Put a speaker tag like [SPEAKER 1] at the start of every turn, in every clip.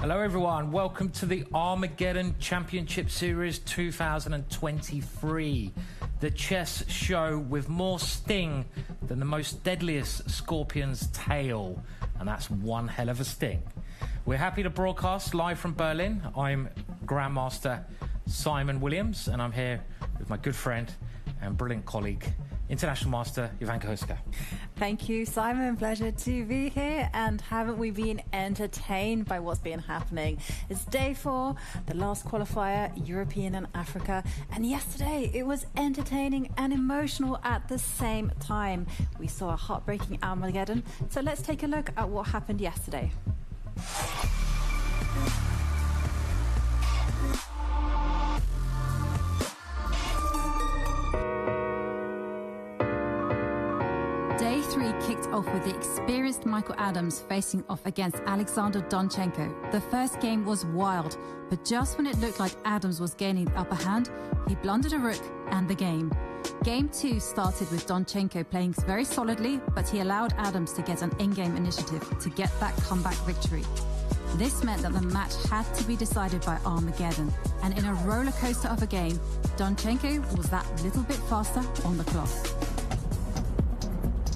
[SPEAKER 1] Hello everyone, welcome to the Armageddon Championship Series 2023. The chess show with more sting than the most deadliest scorpion's tail. And that's one hell of a sting. We're happy to broadcast live from Berlin. I'm Grandmaster Simon Williams, and I'm here with my good friend and brilliant colleague, International Master Jan-Krzysztof.
[SPEAKER 2] Thank you, Simon. Pleasure to be here. And haven't we been entertained by what's been happening? It's day 4, the last qualifier, European and Africa. And yesterday, it was entertaining and emotional at the same time. We saw a heartbreaking Armageddon. So let's take a look at what happened yesterday.
[SPEAKER 3] Day 3 kicked off with the experienced Michael Adams facing off against Alexander Donchenko. The first game was wild, but just when it looked like Adams was gaining the upper hand, he blundered a rook and the game. Game 2 started with Donchenko playing very solidly, but he allowed Adams to get an in-game initiative to get that comeback victory. This meant that the match had to be decided by Armageddon, and in a roller coaster of a game, Donchenko was that little bit faster on the clock.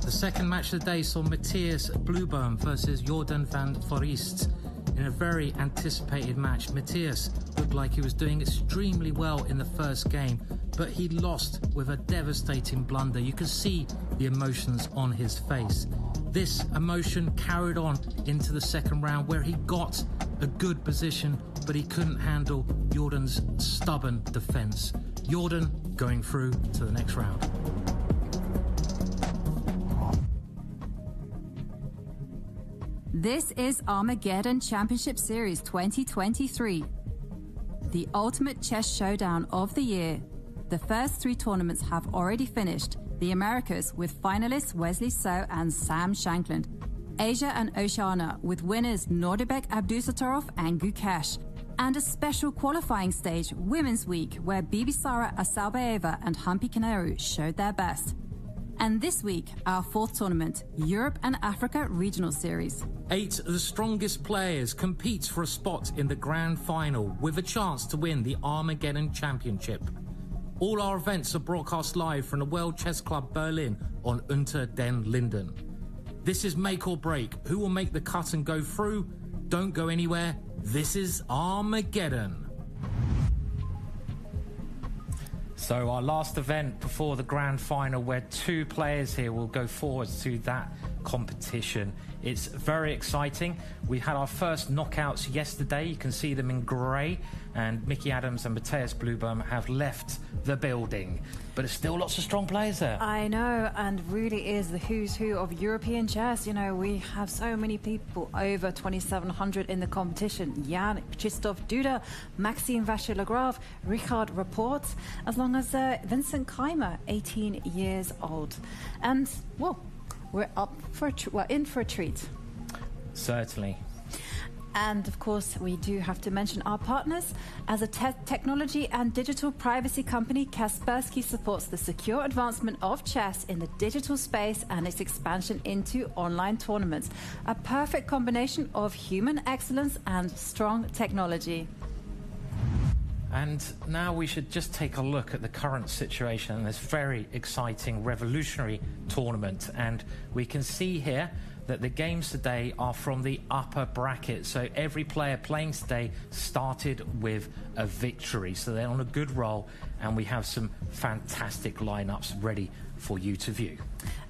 [SPEAKER 1] The second match of the day saw Matthias Blueboom versus Jordan van Forest. In a very anticipated match, Matthias looked like he was doing extremely well in the first game, but he lost with a devastating blunder. You could see the emotions on his face. This emotion carried on into the second round, where he got a good position, but he couldn't handle Jordan's stubborn defense. Jordan going through to the next round.
[SPEAKER 3] This is Armageddon Championship Series 2023, the ultimate chess showdown of the year. The first 3 tournaments have already finished. The Americas with finalists Wesley So and Sam Shankland. Asia and Oceania with winners Nordibek Abdusattorov and Gukesh. And a special qualifying stage, Women's Week, where Bibisara Asalbaeva and Humpy Kanaru showed their best. And this week, our 4th tournament, Europe and Africa Regional Series.
[SPEAKER 1] 8 of the strongest players compete for a spot in the grand final with a chance to win the Armageddon Championship. All our events are broadcast live from the World Chess Club Berlin on Unter den Linden. This is make or break. Who will make the cut and go through? Don't go anywhere. This is Armageddon. So our last event before the grand final, where 2 players here will go forward to that competition. It's very exciting. We had our first knockouts yesterday. You can see them in grey, and Mickey Adams and Matthias Blueboom have left the building. But there's still lots of strong players there.
[SPEAKER 2] I know, and really is the who's who of European chess. You know, we have so many people, over 2,700 in the competition. Jan-Krzysztof Duda, Maxime Vachier-Lagrave, Richard Rapport, as long as Vincent Keymer, 18 years old. And, well, we're in for a treat.
[SPEAKER 1] Certainly.
[SPEAKER 2] And of course, we do have to mention our partners. As a technology and digital privacy company, Kaspersky supports the secure advancement of chess in the digital space and its expansion into online tournaments. A perfect combination of human excellence and strong technology.
[SPEAKER 1] And now we should just take a look at the current situation in this very exciting, revolutionary tournament. And we can see here that the games today are from the upper bracket. So every player playing today started with a victory. So they're on a good roll, and we have some fantastic lineups ready for you to view.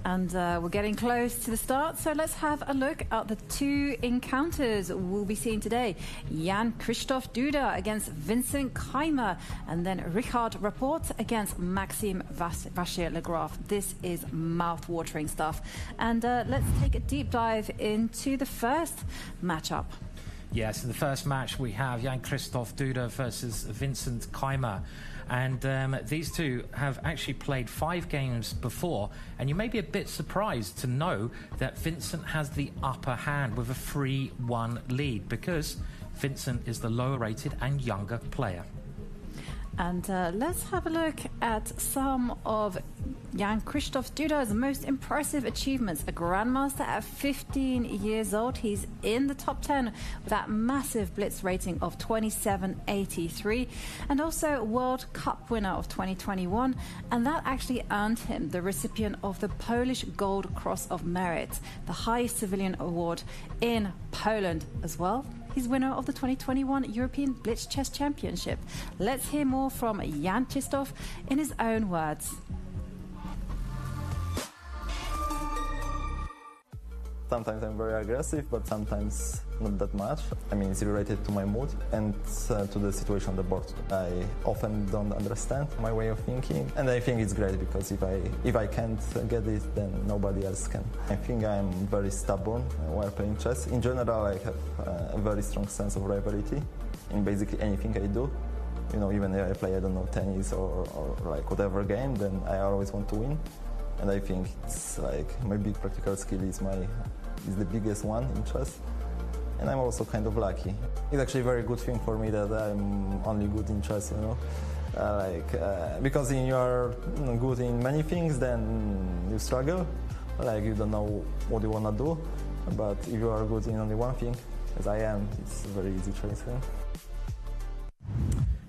[SPEAKER 2] And we're getting close to the start, so let's have a look at the 2 encounters we'll be seeing today. Jan-Krzysztof Duda against Vincent Keymer, and then Richard Rapport against Maxime Vachier-Lagrave. This is mouth-watering stuff. And let's take a deep dive into the first matchup.
[SPEAKER 1] Yes, in the first match we have Jan-Krzysztof Duda versus Vincent Keymer. And these 2 have actually played 5 games before, and you may be a bit surprised to know that Vincent has the upper hand with a 3-1 lead, because Vincent is the lower rated and younger player.
[SPEAKER 2] And let's have a look at some of Jan-Krzysztof Duda's most impressive achievements. A grandmaster at 15 years old. He's in the top 10 with that massive blitz rating of 27.83, and also World Cup winner of 2021, and that actually earned him the recipient of the Polish Gold Cross of Merit, the highest civilian award in Poland as well. He's winner of the 2021 European Blitz Chess Championship. Let's hear more from Jan-Krzysztof in his own words.
[SPEAKER 4] Sometimes I'm very aggressive, but sometimes not that much. I mean, it's related to my mood and to the situation on the board. I often don't understand my way of thinking, and I think it's great because if I can't get it, then nobody else can. I think I'm very stubborn while playing chess. In general, I have a very strong sense of rivalry in basically anything I do. You know, even if I play, I don't know, tennis or like whatever game, then I always want to win. And I think it's like my big practical skill is the biggest one in chess. And I'm also kind of lucky. It's actually a very good thing for me that I'm only good in chess, you know. Because if you are good in many things, then you struggle. Like you don't know what you want to do. But if you are good in only one thing, as I am, it's a very easy choice.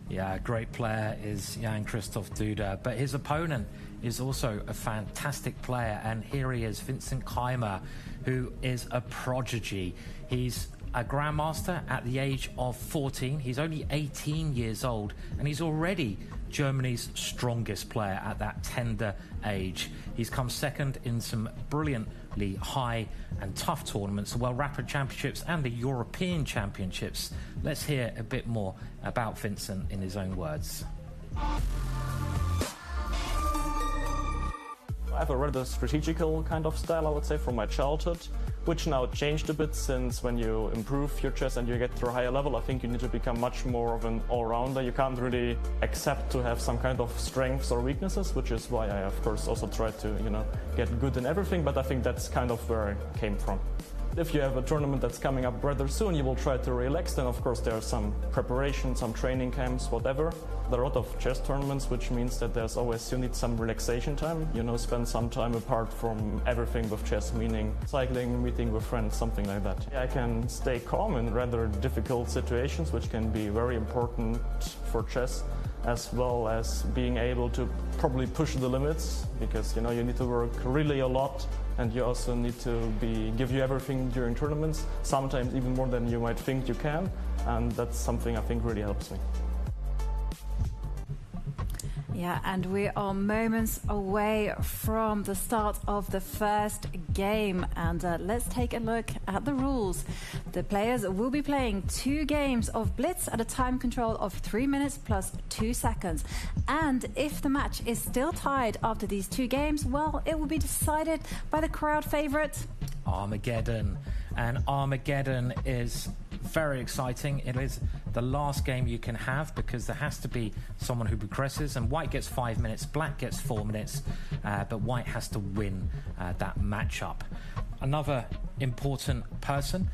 [SPEAKER 1] Yeah, a great player is Jan-Krzysztof Duda, but his opponent is also a fantastic player, and here he is, Vincent Keymer, who is a prodigy. He's a grandmaster at the age of 14. He's only 18 years old, and he's already Germany's strongest player at that tender age. He's come second in some brilliantly high and tough tournaments, the World Rapport Championships and the European Championships. Let's hear a bit more about Vincent in his own words.
[SPEAKER 5] I have a rather strategical kind of style, I would say, from my childhood, which now changed a bit since when you improve your chess and you get to a higher level, I think you need to become much more of an all-rounder. You can't really accept to have some kind of strengths or weaknesses, which is why I, of course, also try to, get good in everything, but I think that's kind of where I came from. If you have a tournament that's coming up rather soon, you will try to relax. Then, of course, there are some preparation, some training camps, whatever. There are a lot of chess tournaments, which means that there's always, you need some relaxation time. Spend some time apart from everything with chess, meaning cycling, meeting with friends, something like that. I can stay calm in rather difficult situations, which can be very important for chess, as well as being able to probably push the limits, because, you need to work really a lot. And you also need to give you everything during tournaments, sometimes even more than you might think you can, and that's something I think really helps me.
[SPEAKER 2] Yeah, and we are moments away from the start of the first game, and let's take a look at the rules. The players will be playing 2 games of blitz at a time control of 3 minutes plus 2 seconds. And if the match is still tied after these 2 games, well, it will be decided by the crowd favorite,
[SPEAKER 1] Armageddon. And Armageddon is very exciting. It is the last game you can have because there has to be someone who progresses, and white gets 5 minutes, black gets 4 minutes, but white has to win that matchup. Another important person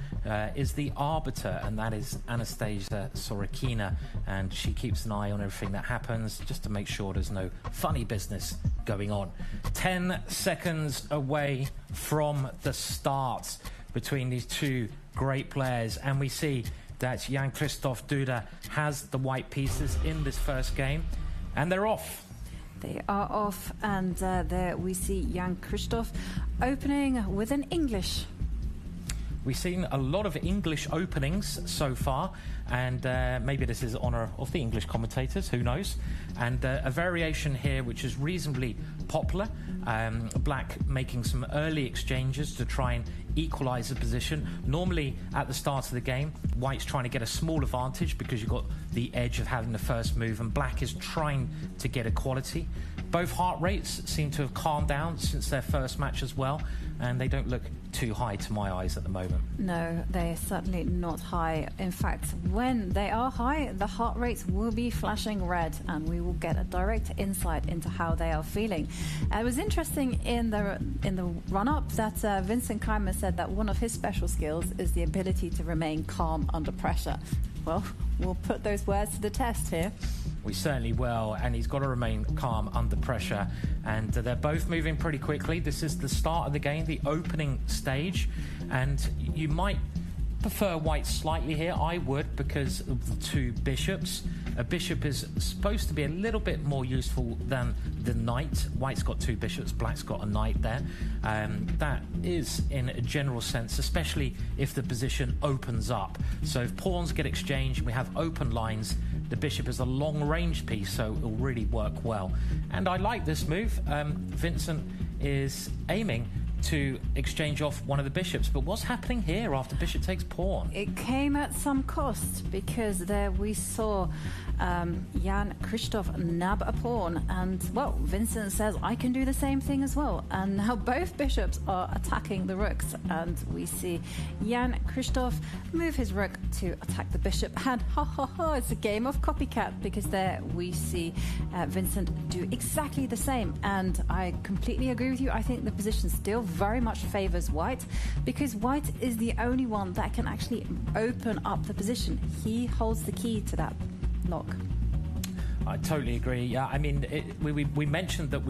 [SPEAKER 1] is the arbiter, and that is Anastasia Sorokina, and she keeps an eye on everything that happens just to make sure there's no funny business going on. 10 seconds away from the start between these 2 great players, and we see that Jan-Krzysztof Duda has the white pieces in this first game, and they're off.
[SPEAKER 2] They are off, and there we see Jan-Krzysztof opening with an English.
[SPEAKER 1] We've seen a lot of English openings so far, and maybe this is honour of the English commentators, who knows. And a variation here which is reasonably popular, black making some early exchanges to try and equalise the position. Normally at the start of the game, white's trying to get a small advantage because you've got the edge of having the first move, and black is trying to get equality. Both heart rates seem to have calmed down since their first match as well, and they don't look too high to my eyes at the moment.
[SPEAKER 2] No, they're certainly not high. In fact, when they are high, the heart rates will be flashing red, and we will get a direct insight into how they are feeling. It was interesting in the run-up that Vincent Keymer said that one of his special skills is the ability to remain calm under pressure. well, we'll put those words to the test here.
[SPEAKER 1] We certainly will, and he's got to remain calm under pressure. And they're both moving pretty quickly. This is the start of the game, the opening stage, and you might prefer white slightly here. I would, because of the two bishops. A bishop is supposed to be a little bit more useful than the knight. White's got two bishops, black's got a knight there. That is in a general sense, especially if the position opens up. So if pawns get exchanged, we have open lines. The bishop is a long-range piece, so it'll really work well. And I like this move. Vincent is aiming to exchange off one of the bishops. But what's happening here after bishop takes pawn?
[SPEAKER 2] It came at some cost, because there we saw Jan-Krzysztof nab a pawn, and well, Vincent says I can do the same thing as well, and now both bishops are attacking the rooks, and we see Jan-Krzysztof move his rook to attack the bishop, and it's a game of copycat, because there we see Vincent do exactly the same. And I completely agree with you. I think the position still very much favors white, because white is the only one that can actually open up the position. He holds the key to that lock.
[SPEAKER 1] I totally agree. Yeah, I mean, we mentioned that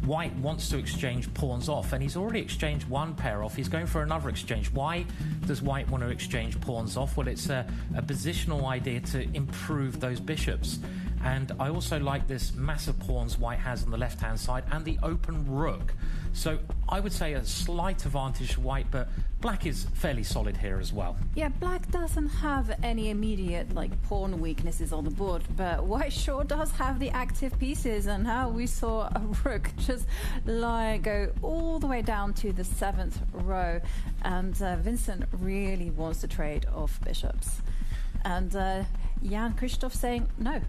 [SPEAKER 1] white wants to exchange pawns off, and he's already exchanged one pair off. He's going for another exchange. Why does white want to exchange pawns off? Well, it's a positional idea to improve those bishops. And I also like this massive pawns white has on the left-hand side and the open rook. So I would say a slight advantage to white, but black is fairly solid here as well.
[SPEAKER 2] Yeah, black doesn't have any immediate pawn weaknesses on the board, but white sure does have the active pieces. And now we saw a rook just go all the way down to the 7th row, and Vincent really wants to trade off bishops. And Jan-Krzysztof saying no.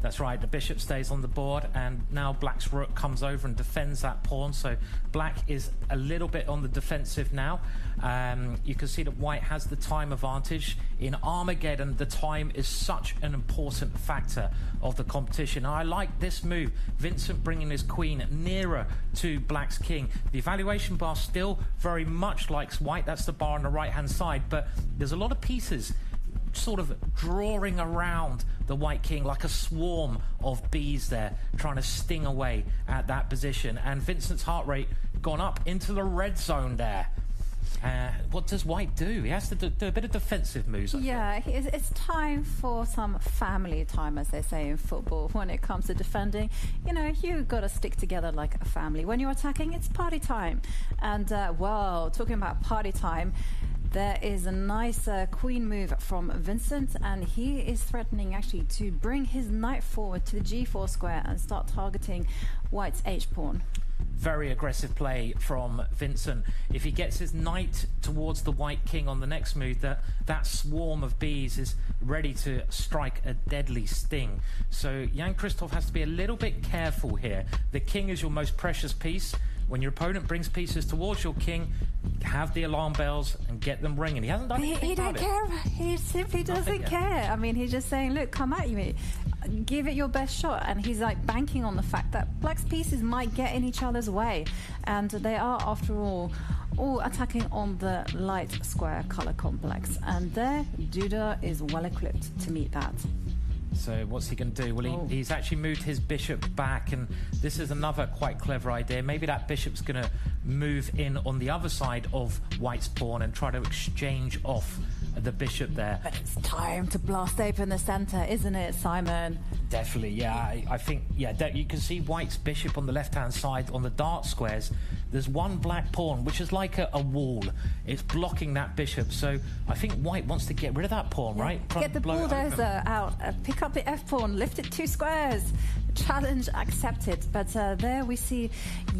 [SPEAKER 1] That's right, the bishop stays on the board, and now black's rook comes over and defends that pawn, so black is a little bit on the defensive now. You can see that white has the time advantage. In Armageddon, the time is such an important factor of the competition. I like this move, Vincent bringing his queen nearer to black's king. The evaluation bar still very much likes white, that's the bar on the right-hand side, but there's a lot of pieces sort of drawing around the white king like a swarm of bees there, trying to sting away at that position. And Vincent's heart rate gone up into the red zone there. What does white do? He has to do a bit of defensive moves.
[SPEAKER 2] Yeah, it's time for some family time, as they say in football. When it comes to defending, you've got to stick together like a family. When you're attacking, it's party time. And, well, talking about party time, there is a nice queen move from Vincent, and he is threatening actually to bring his knight forward to the g4 square and start targeting white's h-pawn.
[SPEAKER 1] Very aggressive play from Vincent. If he gets his knight towards the white king on the next move, that swarm of bees is ready to strike a deadly sting. So Jan-Krzysztof has to be a little bit careful here. The king is your most precious piece. When your opponent brings pieces towards your king, have the alarm bells and get them ringing. He hasn't done anything
[SPEAKER 2] He don't care. He simply doesn't care. I mean, he's just saying, look, come at me. Give it your best shot. And he's banking on the fact that black's pieces might get in each other's way. And they are, after all attacking on the light square color complex. And there, Duda is well equipped to meet that.
[SPEAKER 1] So what's he going to do? Well, he's actually moved his bishop back, and this is another quite clever idea. Maybe that bishop's going to move in on the other side of white's pawn and try to exchange off the bishop there.
[SPEAKER 2] But it's time to blast open the center, isn't it, Simon?
[SPEAKER 1] Definitely, yeah. I think, you can see white's bishop on the left-hand side on the dark squares. There's one black pawn, which is like a wall. It's blocking that bishop. So I think white wants to get rid of that pawn, right?
[SPEAKER 2] Get the bulldozer out, pick up the f-pawn, lift it 2 squares. Challenge accepted. But there we see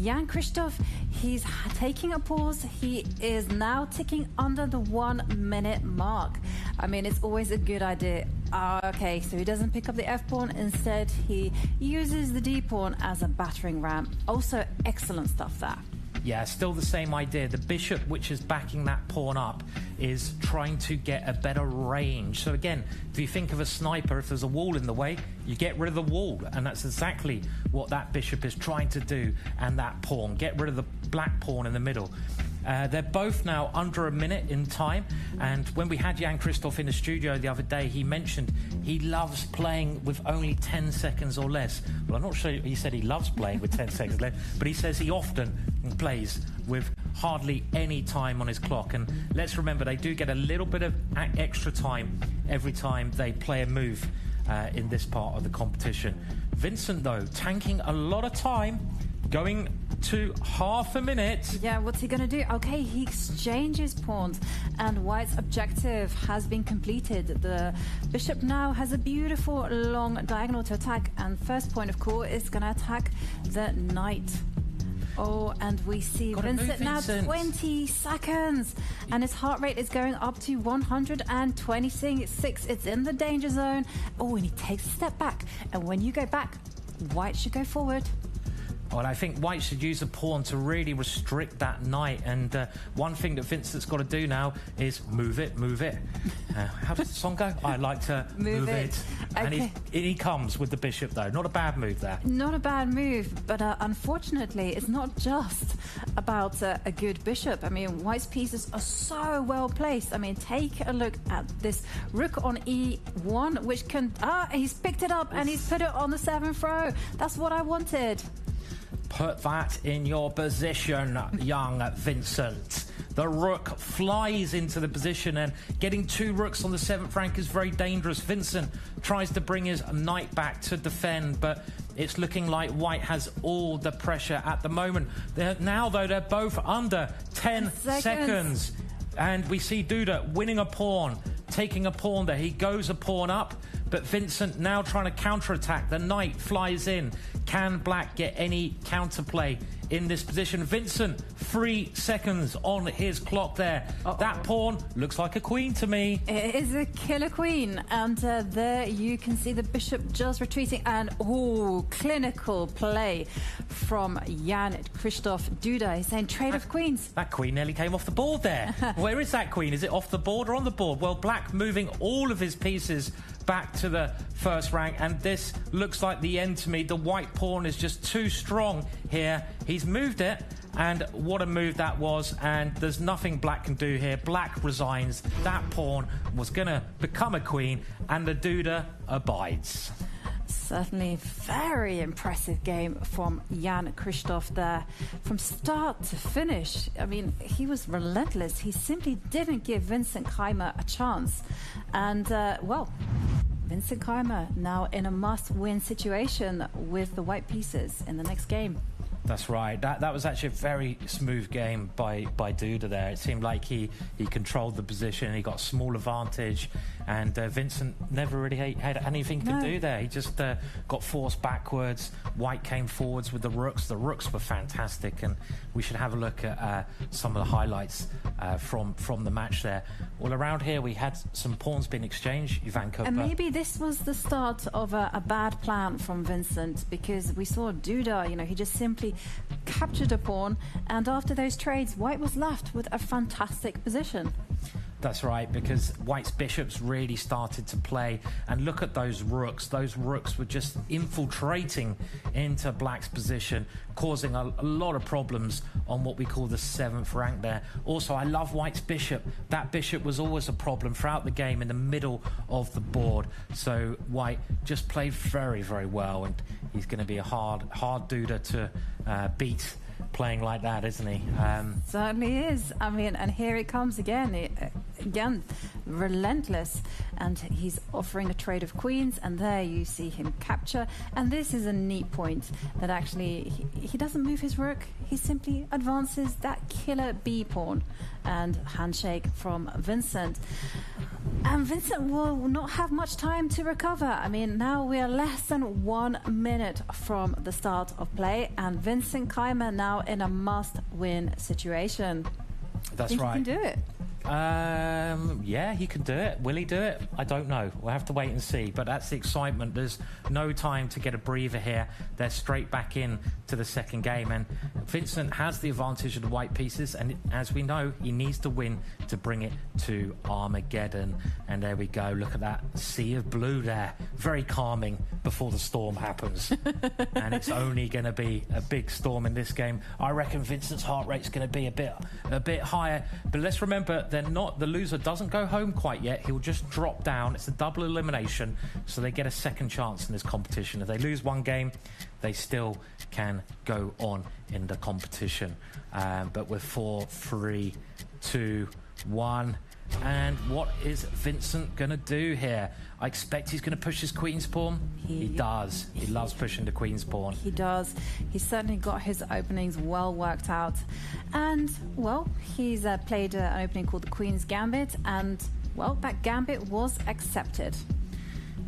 [SPEAKER 2] Jan-Krzysztof. He's taking a pause. He is now ticking under the 1-minute mark. I mean, it's always a good idea. Okay, so he doesn't pick up the f-pawn. Instead, he uses the d-pawn as a battering ram. Also, excellent stuff there.
[SPEAKER 1] Yeah, still the same idea. The bishop, which is backing that pawn up, is trying to get a better range. So again, if you think of a sniper, if there's a wall in the way, you get rid of the wall. And that's exactly what that bishop is trying to do. And that pawn, get rid of the black pawn in the middle. They're both now under a minute in time, and when we had Jan-Krzysztof in the studio the other day, he mentioned he loves playing with only 10 seconds or less. Well, I'm not sure he said he loves playing with 10 seconds left, but he says he often plays with hardly any time on his clock. And let's remember, they do get a little bit of extra time every time they play a move in this part of the competition. Vincent, though, tanking a lot of time, going to half a minute.
[SPEAKER 2] Yeah, what's he going to do? Okay, he exchanges pawns, and White's objective has been completed. The bishop now has a beautiful long diagonal to attack, and first point of call is going to attack the knight. Oh, and we see Vincent now 20 seconds, and his heart rate is going up to 126. It's in the danger zone. Oh, and he takes a step back, and when you go back, White should go forward.
[SPEAKER 1] Well, I think White should use a pawn to really restrict that knight. And one thing that Vincent's got to do now is move it, move it. How does the song go? I like to move it.
[SPEAKER 2] Okay.
[SPEAKER 1] And he comes with the bishop, though. Not a bad move there.
[SPEAKER 2] Not a bad move, but unfortunately, it's not just about a good bishop. I mean, White's pieces are so well placed. I mean, take a look at this rook on e1, which can... he's picked it up and he's put it on the 7th row. That's what I wanted.
[SPEAKER 1] Put that in your position, young Vincent. The rook flies into the position, and getting 2 rooks on the 7th rank is very dangerous. Vincent tries to bring his knight back to defend, but it's looking like White has all the pressure at the moment. Now, though, they're both under 10 seconds. And we see Duda winning a pawn, taking a pawn there. He goes a pawn up, but Vincent now trying to counterattack. The knight flies in. Can Black get any counterplay in this position? Vincent, 3 seconds on his clock there. That pawn looks like a queen to me.
[SPEAKER 2] It is a killer queen, and there you can see the bishop just retreating, and clinical play from Jan-Krzysztof Duda. He's saying trade of queens.
[SPEAKER 1] That queen nearly came off the board there. Where is that queen? Is it off the board or on the board? Well, Black moving all of his pieces back to the first rank, and this looks like the end to me. The white pawn is just too strong here. He's moved it, and what a move that was, and there's nothing Black can do here. Black resigns. That pawn was going to become a queen, and the Duda abides.
[SPEAKER 2] Certainly very impressive game from Jan-Krzysztof there. From start to finish, I mean, he was relentless. He simply didn't give Vincent Keymer a chance. And, Vincent Keymer now in a must-win situation with the white pieces in the next game.
[SPEAKER 1] That's right. That was actually a very smooth game by Duda there. It seemed like he controlled the position. He got a small advantage, and Vincent never really had anything to do there. He just got forced backwards. White came forwards with the rooks. The rooks were fantastic, and we should have a look at some of the highlights from the match there. Well, around here we had some pawns being exchanged. Ivan Kopa.
[SPEAKER 2] And maybe this was the start of a bad plan from Vincent, because we saw Duda, he just simply captured a pawn, and after those trades, White was left with a fantastic position.
[SPEAKER 1] That's right, because White's bishops really started to play, and look at those rooks. Those rooks were just infiltrating into Black's position, causing a lot of problems on what we call the 7th rank there. Also, I love White's bishop. That bishop was always a problem throughout the game in the middle of the board. So White just played very, very well, and he's going to be a hard Duda to beat, playing like that, isn't he?
[SPEAKER 2] Certainly is. I mean, and here it comes again. Again, relentless. And he's offering a trade of queens, and there you see him capture. And this is a neat point that actually he doesn't move his rook. He simply advances that killer B pawn. And handshake from Vincent. And Vincent will not have much time to recover. I mean, now we are less than 1 minute from the start of play, and Vincent Keymer now in a must-win situation.
[SPEAKER 1] That's
[SPEAKER 2] Think
[SPEAKER 1] right.
[SPEAKER 2] He can do it.
[SPEAKER 1] Yeah, he can do it. Will he do it? I don't know. We'll have to wait and see. But that's the excitement. There's no time to get a breather here. They're straight back in to the second game. And Vincent has the advantage of the white pieces. And as we know, he needs to win to bring it to Armageddon. And there we go. Look at that sea of blue there. Very calming before the storm happens. And it's only going to be a big storm in this game. I reckon Vincent's heart rate's going to be a bit higher. But let's remember, the loser doesn't go home quite yet. He'll just drop down. It's a double elimination, so they get a second chance in this competition. If they lose one game, they still can go on in the competition. But with 4, 3, 2, 1. And what is Vincent going to do here? I expect he's going to push his queen's pawn. He does. He loves pushing the queen's pawn.
[SPEAKER 2] He does. He's certainly got his openings well worked out. And, well, he's played an opening called the Queen's Gambit. And, well, that gambit was accepted.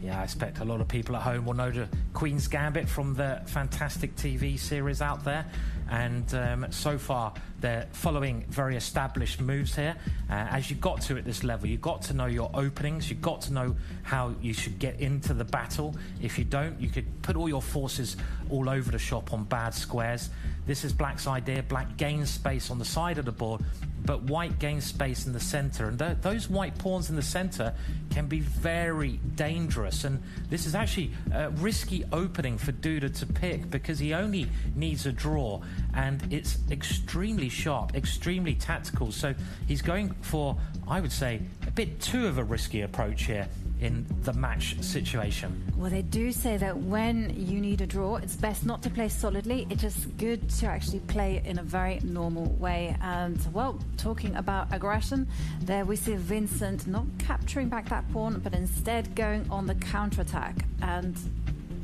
[SPEAKER 1] Yeah, I expect a lot of people at home will know the Queen's Gambit from the fantastic TV series out there. And so far, they're following very established moves here. As you got to at this level, you've got to know your openings. You've got to know how you should get into the battle. If you don't, you could put all your forces all over the shop on bad squares. This is Black's idea. Black gains space on the side of the board, but White gains space in the center. And those white pawns in the center can be very dangerous. And this is actually a risky opening for Duda to pick because he only needs a draw. And it's extremely sharp, extremely tactical. So he's going for, I would say, a bit too of a risky approach here in the match situation.
[SPEAKER 2] Well, they do say that when you need a draw, it's best not to play solidly. It's just good to actually play in a very normal way. And, well, talking about aggression, there we see Vincent not capturing back that pawn, but instead going on the counterattack. And,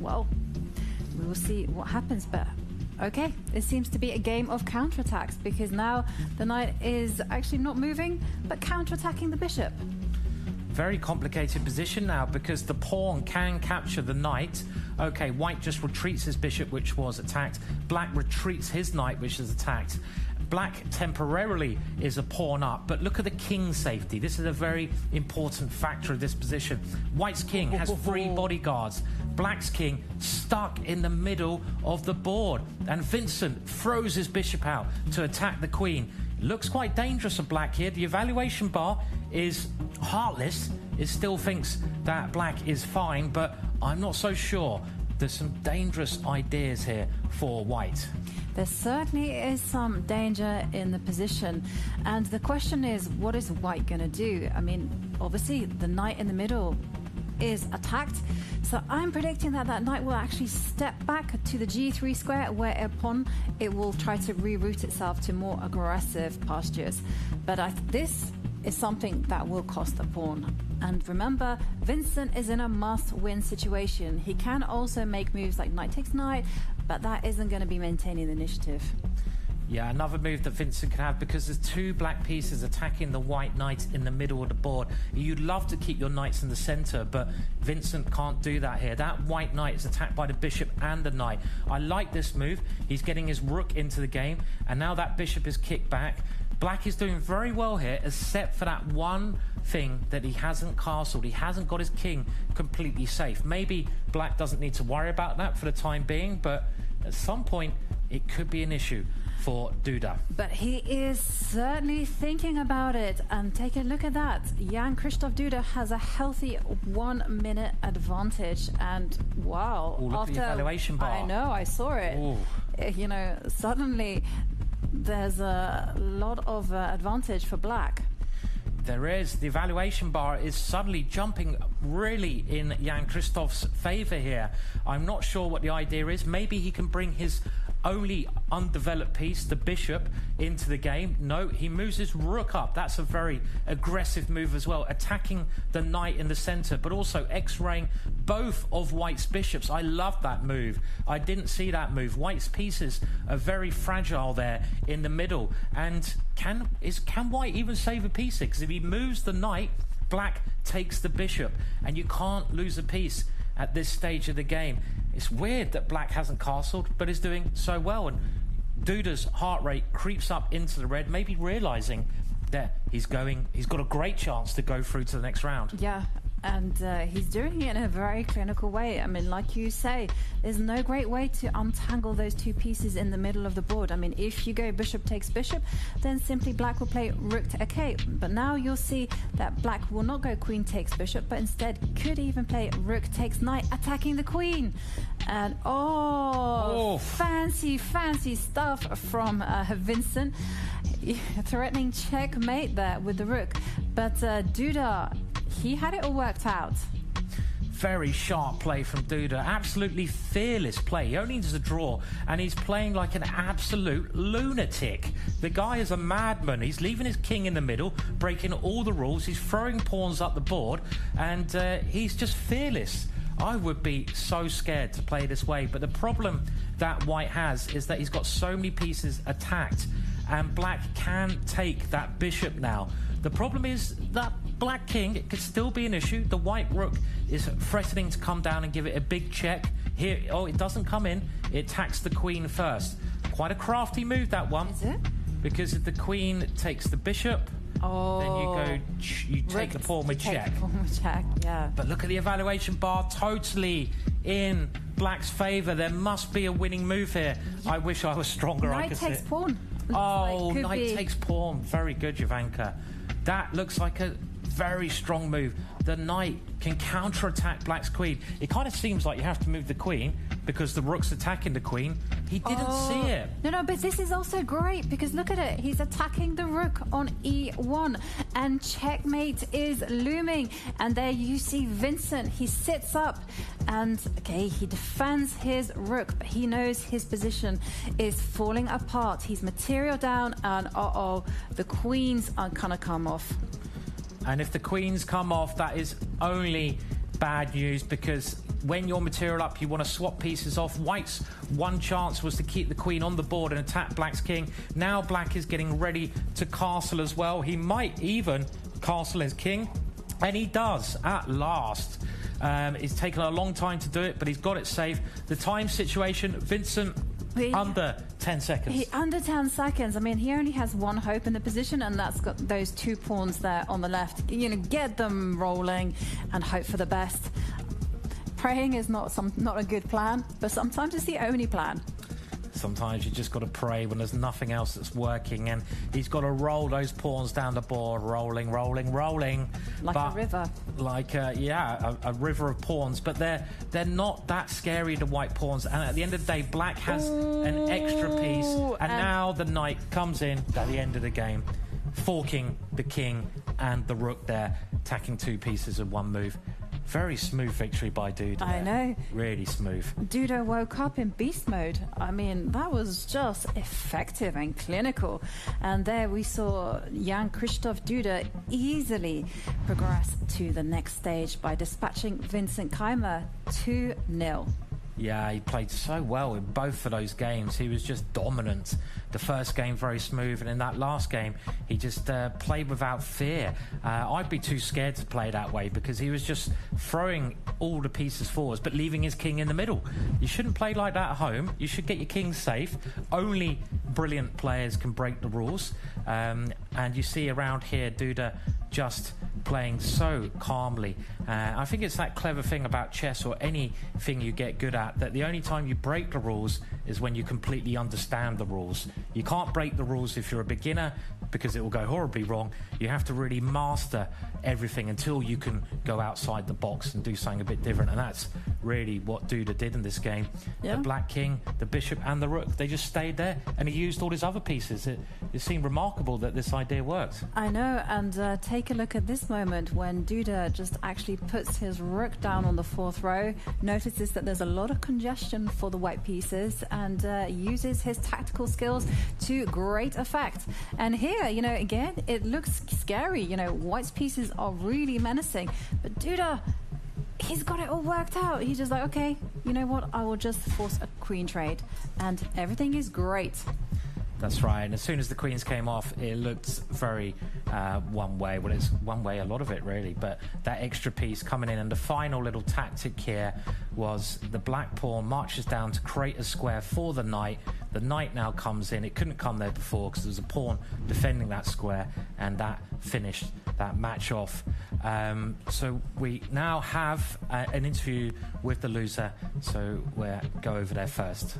[SPEAKER 2] well, we will see what happens. But okay, it seems to be a game of counterattacks because now the knight is actually not moving, but counterattacking the bishop.
[SPEAKER 1] Very complicated position now because the pawn can capture the knight. Okay, White just retreats his bishop, which was attacked. Black retreats his knight, which is attacked. Black temporarily is a pawn up, but look at the king's safety. This is a very important factor of this position. White's king has 3 bodyguards. Black's king stuck in the middle of the board. And Vincent throws his bishop out to attack the queen. Looks quite dangerous for Black here. The evaluation bar is heartless. It still thinks that Black is fine, but I'm not so sure. There's some dangerous ideas here for White.
[SPEAKER 2] There certainly is some danger in the position. And the question is, what is White going to do? I mean, obviously, the knight in the middle is attacked. So I'm predicting that that knight will actually step back to the g3 square, whereupon it will try to reroute itself to more aggressive postures. But this is something that will cost a pawn. And remember, Vincent is in a must-win situation. He can also make moves like knight takes knight, but that isn't going to be maintaining the initiative.
[SPEAKER 1] Yeah, another move that Vincent can have because there's 2 black pieces attacking the white knight in the middle of the board. You'd love to keep your knights in the center, but Vincent can't do that here. That white knight is attacked by the bishop and the knight. I like this move. He's getting his rook into the game, and now that bishop is kicked back. Black is doing very well here, except for that one thing that he hasn't castled. He hasn't got his king completely safe. Maybe Black doesn't need to worry about that for the time being, but at some point it could be an issue for Duda.
[SPEAKER 2] But he is certainly thinking about it. And take a look at that. Jan-Krzysztof Duda has a healthy 1 minute advantage. And wow.
[SPEAKER 1] Ooh, look at the evaluation bar.
[SPEAKER 2] I know, I saw it.
[SPEAKER 1] Ooh.
[SPEAKER 2] You know, suddenly there's a lot of advantage for Black.
[SPEAKER 1] There is. The evaluation bar is suddenly jumping really in Jan-Krzysztof's favour here. I'm not sure what the idea is. Maybe he can bring his only undeveloped piece, the bishop, into the game. No, he moves his rook up. That's a very aggressive move as well, attacking the knight in the centre, but also x-raying both of White's bishops. I love that move. I didn't see that move. White's pieces are very fragile there in the middle. And can White even save a piece here? Because if he moves the knight, Black takes the bishop, and you can't lose a piece at this stage of the game. It's weird that Black hasn't castled, but is doing so well. And Duda's heart rate creeps up into the red, maybe realising there, he's got a great chance to go through to the next round.
[SPEAKER 2] Yeah, and he's doing it in a very clinical way. I mean, like you say, there's no great way to untangle those two pieces in the middle of the board. I mean, if you go bishop takes bishop, then simply black will play rook to a. But now you'll see that black will not go queen takes bishop, but instead could even play rook takes knight, attacking the queen. And fancy stuff from Vincent, threatening checkmate there with the rook. But Duda, he had it all worked out.
[SPEAKER 1] Very sharp play from Duda. Absolutely fearless play. He only needs a draw, and he's playing like an absolute lunatic. The guy is a madman. He's leaving his king in the middle, breaking all the rules. He's throwing pawns up the board, and he's just fearless. I would be so scared to play this way, but the problem that white has is that he's got so many pieces attacked, and black can take that bishop now. The problem is that black king, it could still be an issue. The white rook is threatening to come down and give it a big check. Here, it doesn't come in. It attacks the queen first. Quite a crafty move, that one.
[SPEAKER 2] Is it?
[SPEAKER 1] Because if the queen takes the bishop, then you take the pawn with check.
[SPEAKER 2] Yeah.
[SPEAKER 1] But look at the evaluation bar, totally in black's favour. There must be a winning move here. I wish I was stronger.
[SPEAKER 2] Knight takes pawn.
[SPEAKER 1] Knight takes pawn. Very good, Jovanka. That looks like a very strong move. The knight can counter-attack black's queen. It kind of seems like you have to move the queen because the rook's attacking the queen. He didn't see it.
[SPEAKER 2] No, but this is also great because look at it. He's attacking the rook on e1 and checkmate is looming. And there you see Vincent. He sits up and, he defends his rook, but he knows his position is falling apart. He's material down and, the queens are going to come off.
[SPEAKER 1] And if the queens come off, that is only bad news because when you're material up, you want to swap pieces off. White's one chance was to keep the queen on the board and attack black's king. Now black is getting ready to castle as well. He might even castle his king, and he does at last. It's taken a long time to do it, but he's got it safe. The time situation, Vincent, under 10 seconds.
[SPEAKER 2] Under 10 seconds. I mean, he only has one hope in the position, and that's got those two pawns there on the left. Get them rolling and hope for the best. Praying is not a good plan, but sometimes it's the only plan.
[SPEAKER 1] Sometimes you just got to pray when there's nothing else that's working, and he's got to roll those pawns down the board, rolling.
[SPEAKER 2] Like a river.
[SPEAKER 1] Like a river of pawns, but they're not that scary, the white pawns. And at the end of the day, black has an extra piece, and now the knight comes in at the end of the game, forking the king and the rook there, attacking two pieces in one move. Very smooth victory by Duda.
[SPEAKER 2] I know.
[SPEAKER 1] Really smooth.
[SPEAKER 2] Duda woke up in beast mode. I mean, that was just effective and clinical. And there we saw Jan-Krzysztof Duda easily progress to the next stage by dispatching Vincent Keymer 2-0.
[SPEAKER 1] Yeah, he played so well in both of those games. He was just dominant. The first game very smooth, and in that last game he just played without fear. I'd be too scared to play that way because he was just throwing all the pieces forwards but leaving his king in the middle. You shouldn't play like that at home. You should get your king safe. Only brilliant players can break the rules. And you see around here Duda just playing so calmly. I think it's that clever thing about chess or anything you get good at, that the only time you break the rules is when you completely understand the rules. You can't break the rules if you're a beginner because it will go horribly wrong. You have to really master everything until you can go outside the box and do something a bit different, and that's really what Duda did in this game.
[SPEAKER 2] Yeah.
[SPEAKER 1] The black king, the bishop and the rook, they just stayed there, and he used all his other pieces. It seemed remarkable that this idea worked.
[SPEAKER 2] I know, and take a look at this moment when Duda just actually puts his rook down on the fourth row, notices that there's a lot of congestion for the white pieces, and uses his tactical skills to great effect. And here, again, it looks scary. White's pieces are really menacing, but Duda, he's got it all worked out. He's just like, okay, you know what, I will just force a queen trade, and everything is great.
[SPEAKER 1] That's right, and as soon as the queens came off, it looked very one way. Well, it's one way, a lot of it really, but that extra piece coming in, and the final little tactic here was the black pawn marches down to create a square for the knight. The knight now comes in. It couldn't come there before because there was a pawn defending that square, and that finished that match off. So we now have an interview with the loser, so we'll go over there first.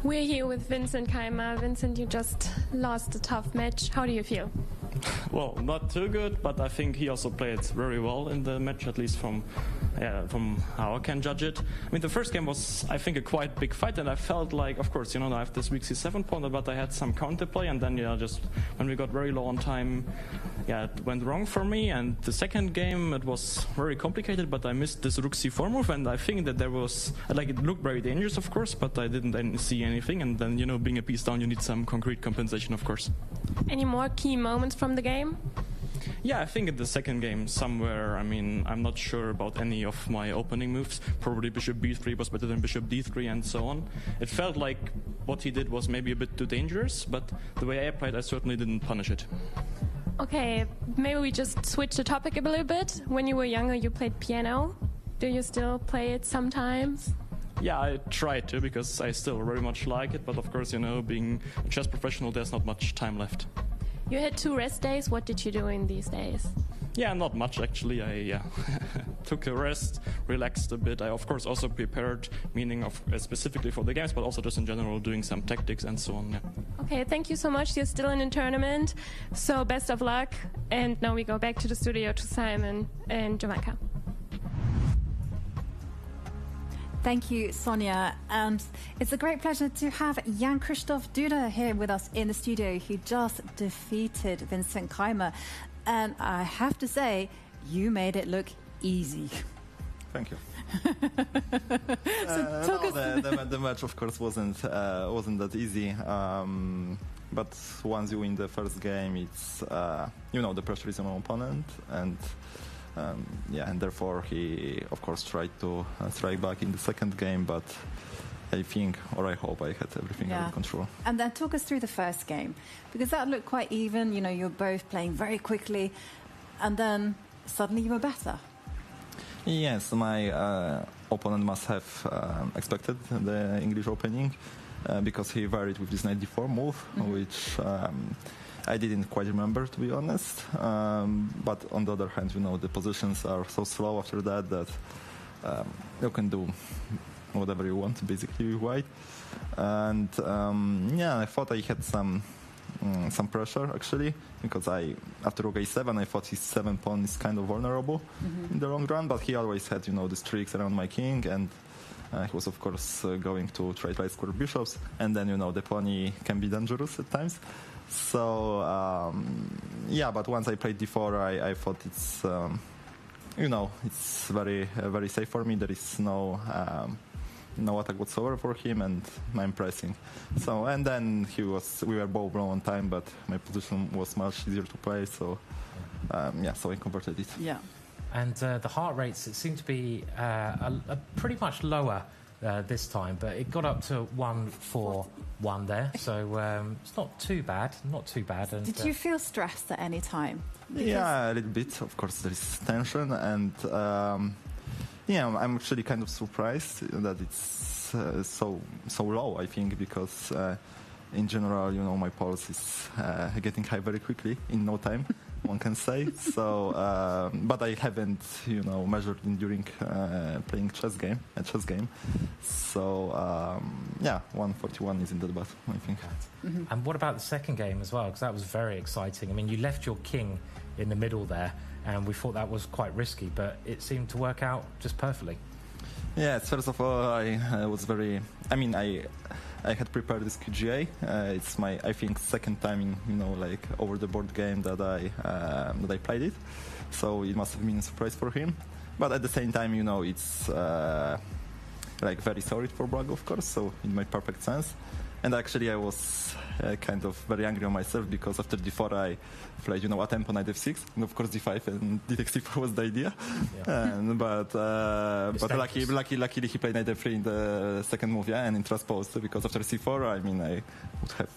[SPEAKER 6] We're here with Vincent Keymer. Vincent, you just lost a tough match. How do you feel?
[SPEAKER 5] Well, not too good, but I think he also played very well in the match, at least from how I can judge it. I mean, the first game was, I think, a quite big fight, and I felt like, of course, I have this weak c7 pawn, but I had some counterplay, and then, just when we got very low on time, it went wrong for me. And the second game, it was very complicated, but I missed this rook c4 move, and I think that there was, it looked very dangerous, of course, but I didn't see anything, and then, being a piece down, you need some concrete compensation, of course.
[SPEAKER 6] Any more key moments from the game?
[SPEAKER 5] Yeah, I think in the second game somewhere, I'm not sure about any of my opening moves. Probably bishop b3 was better than bishop d3 and so on. It felt like what he did was maybe a bit too dangerous, but the way I played, I certainly didn't punish it.
[SPEAKER 6] Okay, maybe we just switch the topic a little bit. When you were younger, you played piano. Do you still play it sometimes?
[SPEAKER 5] Yeah, I try to, because I still very much like it, but of course, being a chess professional, there's not much time left.
[SPEAKER 6] You had 2 rest days. What did you do in these days?
[SPEAKER 5] Yeah, not much actually. I took a rest, relaxed a bit. I of course also prepared, meaning of specifically for the games, but also just in general doing some tactics and so on. Yeah.
[SPEAKER 6] Okay, thank you so much. You're still in the tournament, so best of luck. And now we go back to the studio to Simon in Jamaica.
[SPEAKER 2] Thank you, Sonia. And it's a great pleasure to have Jan-Krzysztof Duda here with us in the studio, who just defeated Vincent Keymer. And I have to say, you made it look easy.
[SPEAKER 4] Thank you.
[SPEAKER 2] So
[SPEAKER 4] the match, of course, wasn't that easy. But once you win the first game, it's the pressure is on your opponent, and and therefore he, of course, tried to strike back in the second game, but I think, or I hope, I had everything under control.
[SPEAKER 2] And then talk us through the first game, because that looked quite even. You're both playing very quickly, and then suddenly you were better.
[SPEAKER 4] Yes, my opponent must have expected the English opening, because he varied with this knight d4 move, which I didn't quite remember, to be honest. But on the other hand, the positions are so slow after that you can do whatever you want, basically, with white. And I thought I had some pressure, actually, because after rook a7, I thought his 7 pawn is kind of vulnerable in the long run, but he always had, these tricks around my king, and he was, of course, going to try right square bishops, and then, the pony can be dangerous at times. So, but once I played d4, I thought it's, it's very, very safe for me. There is no attack whatsoever for him, and I'm pressing. So, and then we were both low on time, but my position was much easier to play, so, so I converted it.
[SPEAKER 2] Yeah.
[SPEAKER 1] And the heart rates, it seemed to be pretty much lower this time, but it got up to 1-4-1 there, so it's not too bad. And,
[SPEAKER 2] did you feel stressed at any time?
[SPEAKER 4] Yeah, a little bit. Of course, there is tension, and I'm actually kind of surprised that it's so low, I think, because in general, my pulse is getting high very quickly, in no time, one can say. So, but I haven't, measured it during playing a chess game. So, 141 isn't that bad, I think.
[SPEAKER 1] And what about the second game as well? Because that was very exciting. I mean, you left your king in the middle there, and we thought that was quite risky, but it seemed to work out just perfectly.
[SPEAKER 4] Yes, first of all, I was very... I had prepared this QGA. It's my, I think, second time in, over the board game that I played it. So it must have been a surprise for him. But at the same time, it's very solid for black, of course. So it made perfect sense. And actually, I was kind of very angry on myself, because after d4 I played, a tempo knight f6, and of course d5 and d takes d4 was the idea. Yeah. But luckily he played knight f3 in the second move, and in transposed, because after c4, I would have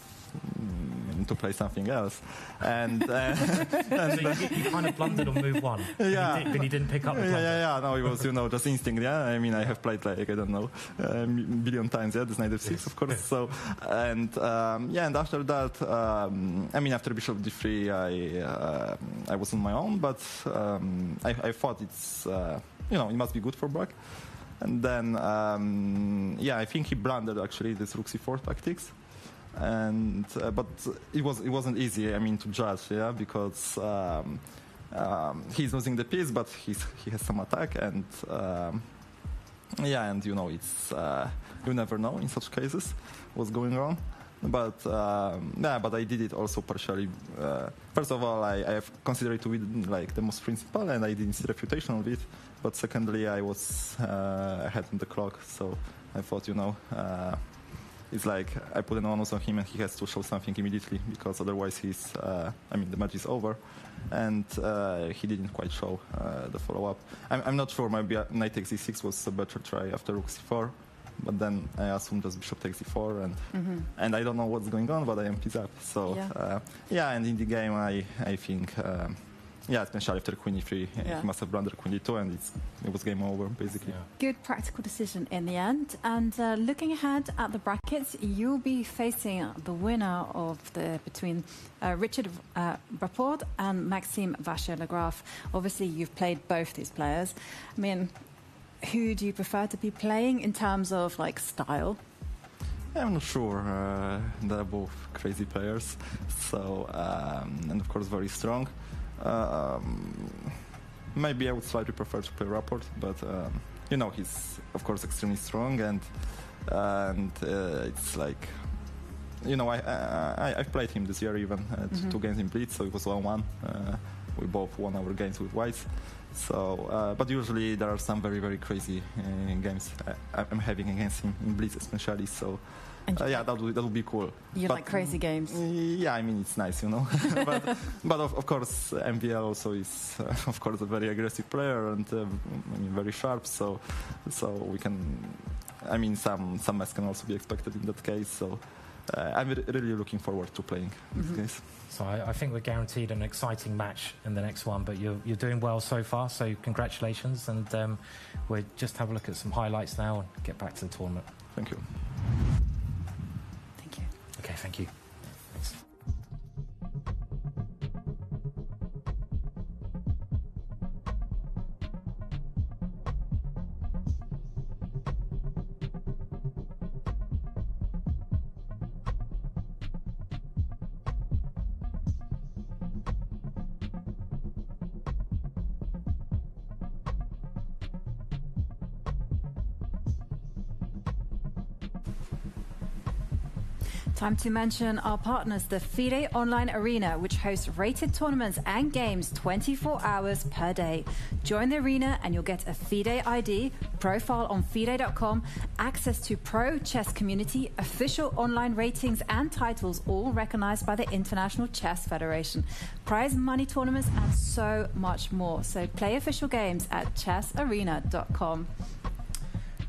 [SPEAKER 4] to play something else. And,
[SPEAKER 1] so you kind of blundered on move one, but he didn't pick up the blunder.
[SPEAKER 4] Yeah. No, it was, just instinct. Yeah, I mean, I have played like, I don't know, a billion times. Yeah, this knight f6, of course. So, and after that, I mean, after bishop d3, I was on my own, but I thought it's, it must be good for black. And then, I think he blundered actually this rook c4 tactics, and but it wasn't easy. I mean, to judge, because he's losing the piece, but he has some attack, and and it's you never know in such cases what's going on. But but I did it also partially. First of all, I have considered it to be like the most principal, and I didn't see refutation of it. But secondly, I was ahead on the clock, so I thought, it's like I put an onus on him, and he has to show something immediately, because otherwise the match is over. And he didn't quite show the follow-up. I'm not sure. Maybe knight takes e6 was a better try after rook c4. But then I assume just bishop takes e4, and I don't know what's going on, but I am piece up. So and in the game I think especially after queen e3, he must have blundered queen d2, and it was game over basically.
[SPEAKER 2] Good practical decision in the end. And looking ahead at the brackets, you'll be facing the winner of between Richard Rapport and Maxime Vachier-Lagrave. Obviously, you've played both these players. I mean, who do you prefer to be playing in terms of like style?
[SPEAKER 4] I'm not sure. They're both crazy players, so and of course very strong. Maybe I would slightly prefer to play Rapport, but he's of course extremely strong, and it's like I've played him this year even 2 games in blitz, so it was 1-1. We both won our games with whites. So, but usually there are some very, very crazy games I'm having against him in blitz, especially. So, that would be cool.
[SPEAKER 2] You like crazy games?
[SPEAKER 4] Yeah, I mean it's nice, but of course MVL also is of course a very aggressive player and very sharp. So we can, some mess can also be expected in that case. So. I'm really looking forward to playing this case.
[SPEAKER 1] So I think we're guaranteed an exciting match in the next one, but you're doing well so far, so congratulations, and we'll just have a look at some highlights now and get back to the tournament.
[SPEAKER 4] Thank you.
[SPEAKER 2] Thank you.
[SPEAKER 1] Okay, thank you. Thanks.
[SPEAKER 2] Time to mention our partners, the FIDE Online Arena, which hosts rated tournaments and games 24 hours per day. Join the arena and you'll get a FIDE ID, profile on FIDE.com, access to pro chess community, official online ratings and titles, all recognized by the International Chess Federation, prize money tournaments, and so much more. So play official games at chessarena.com.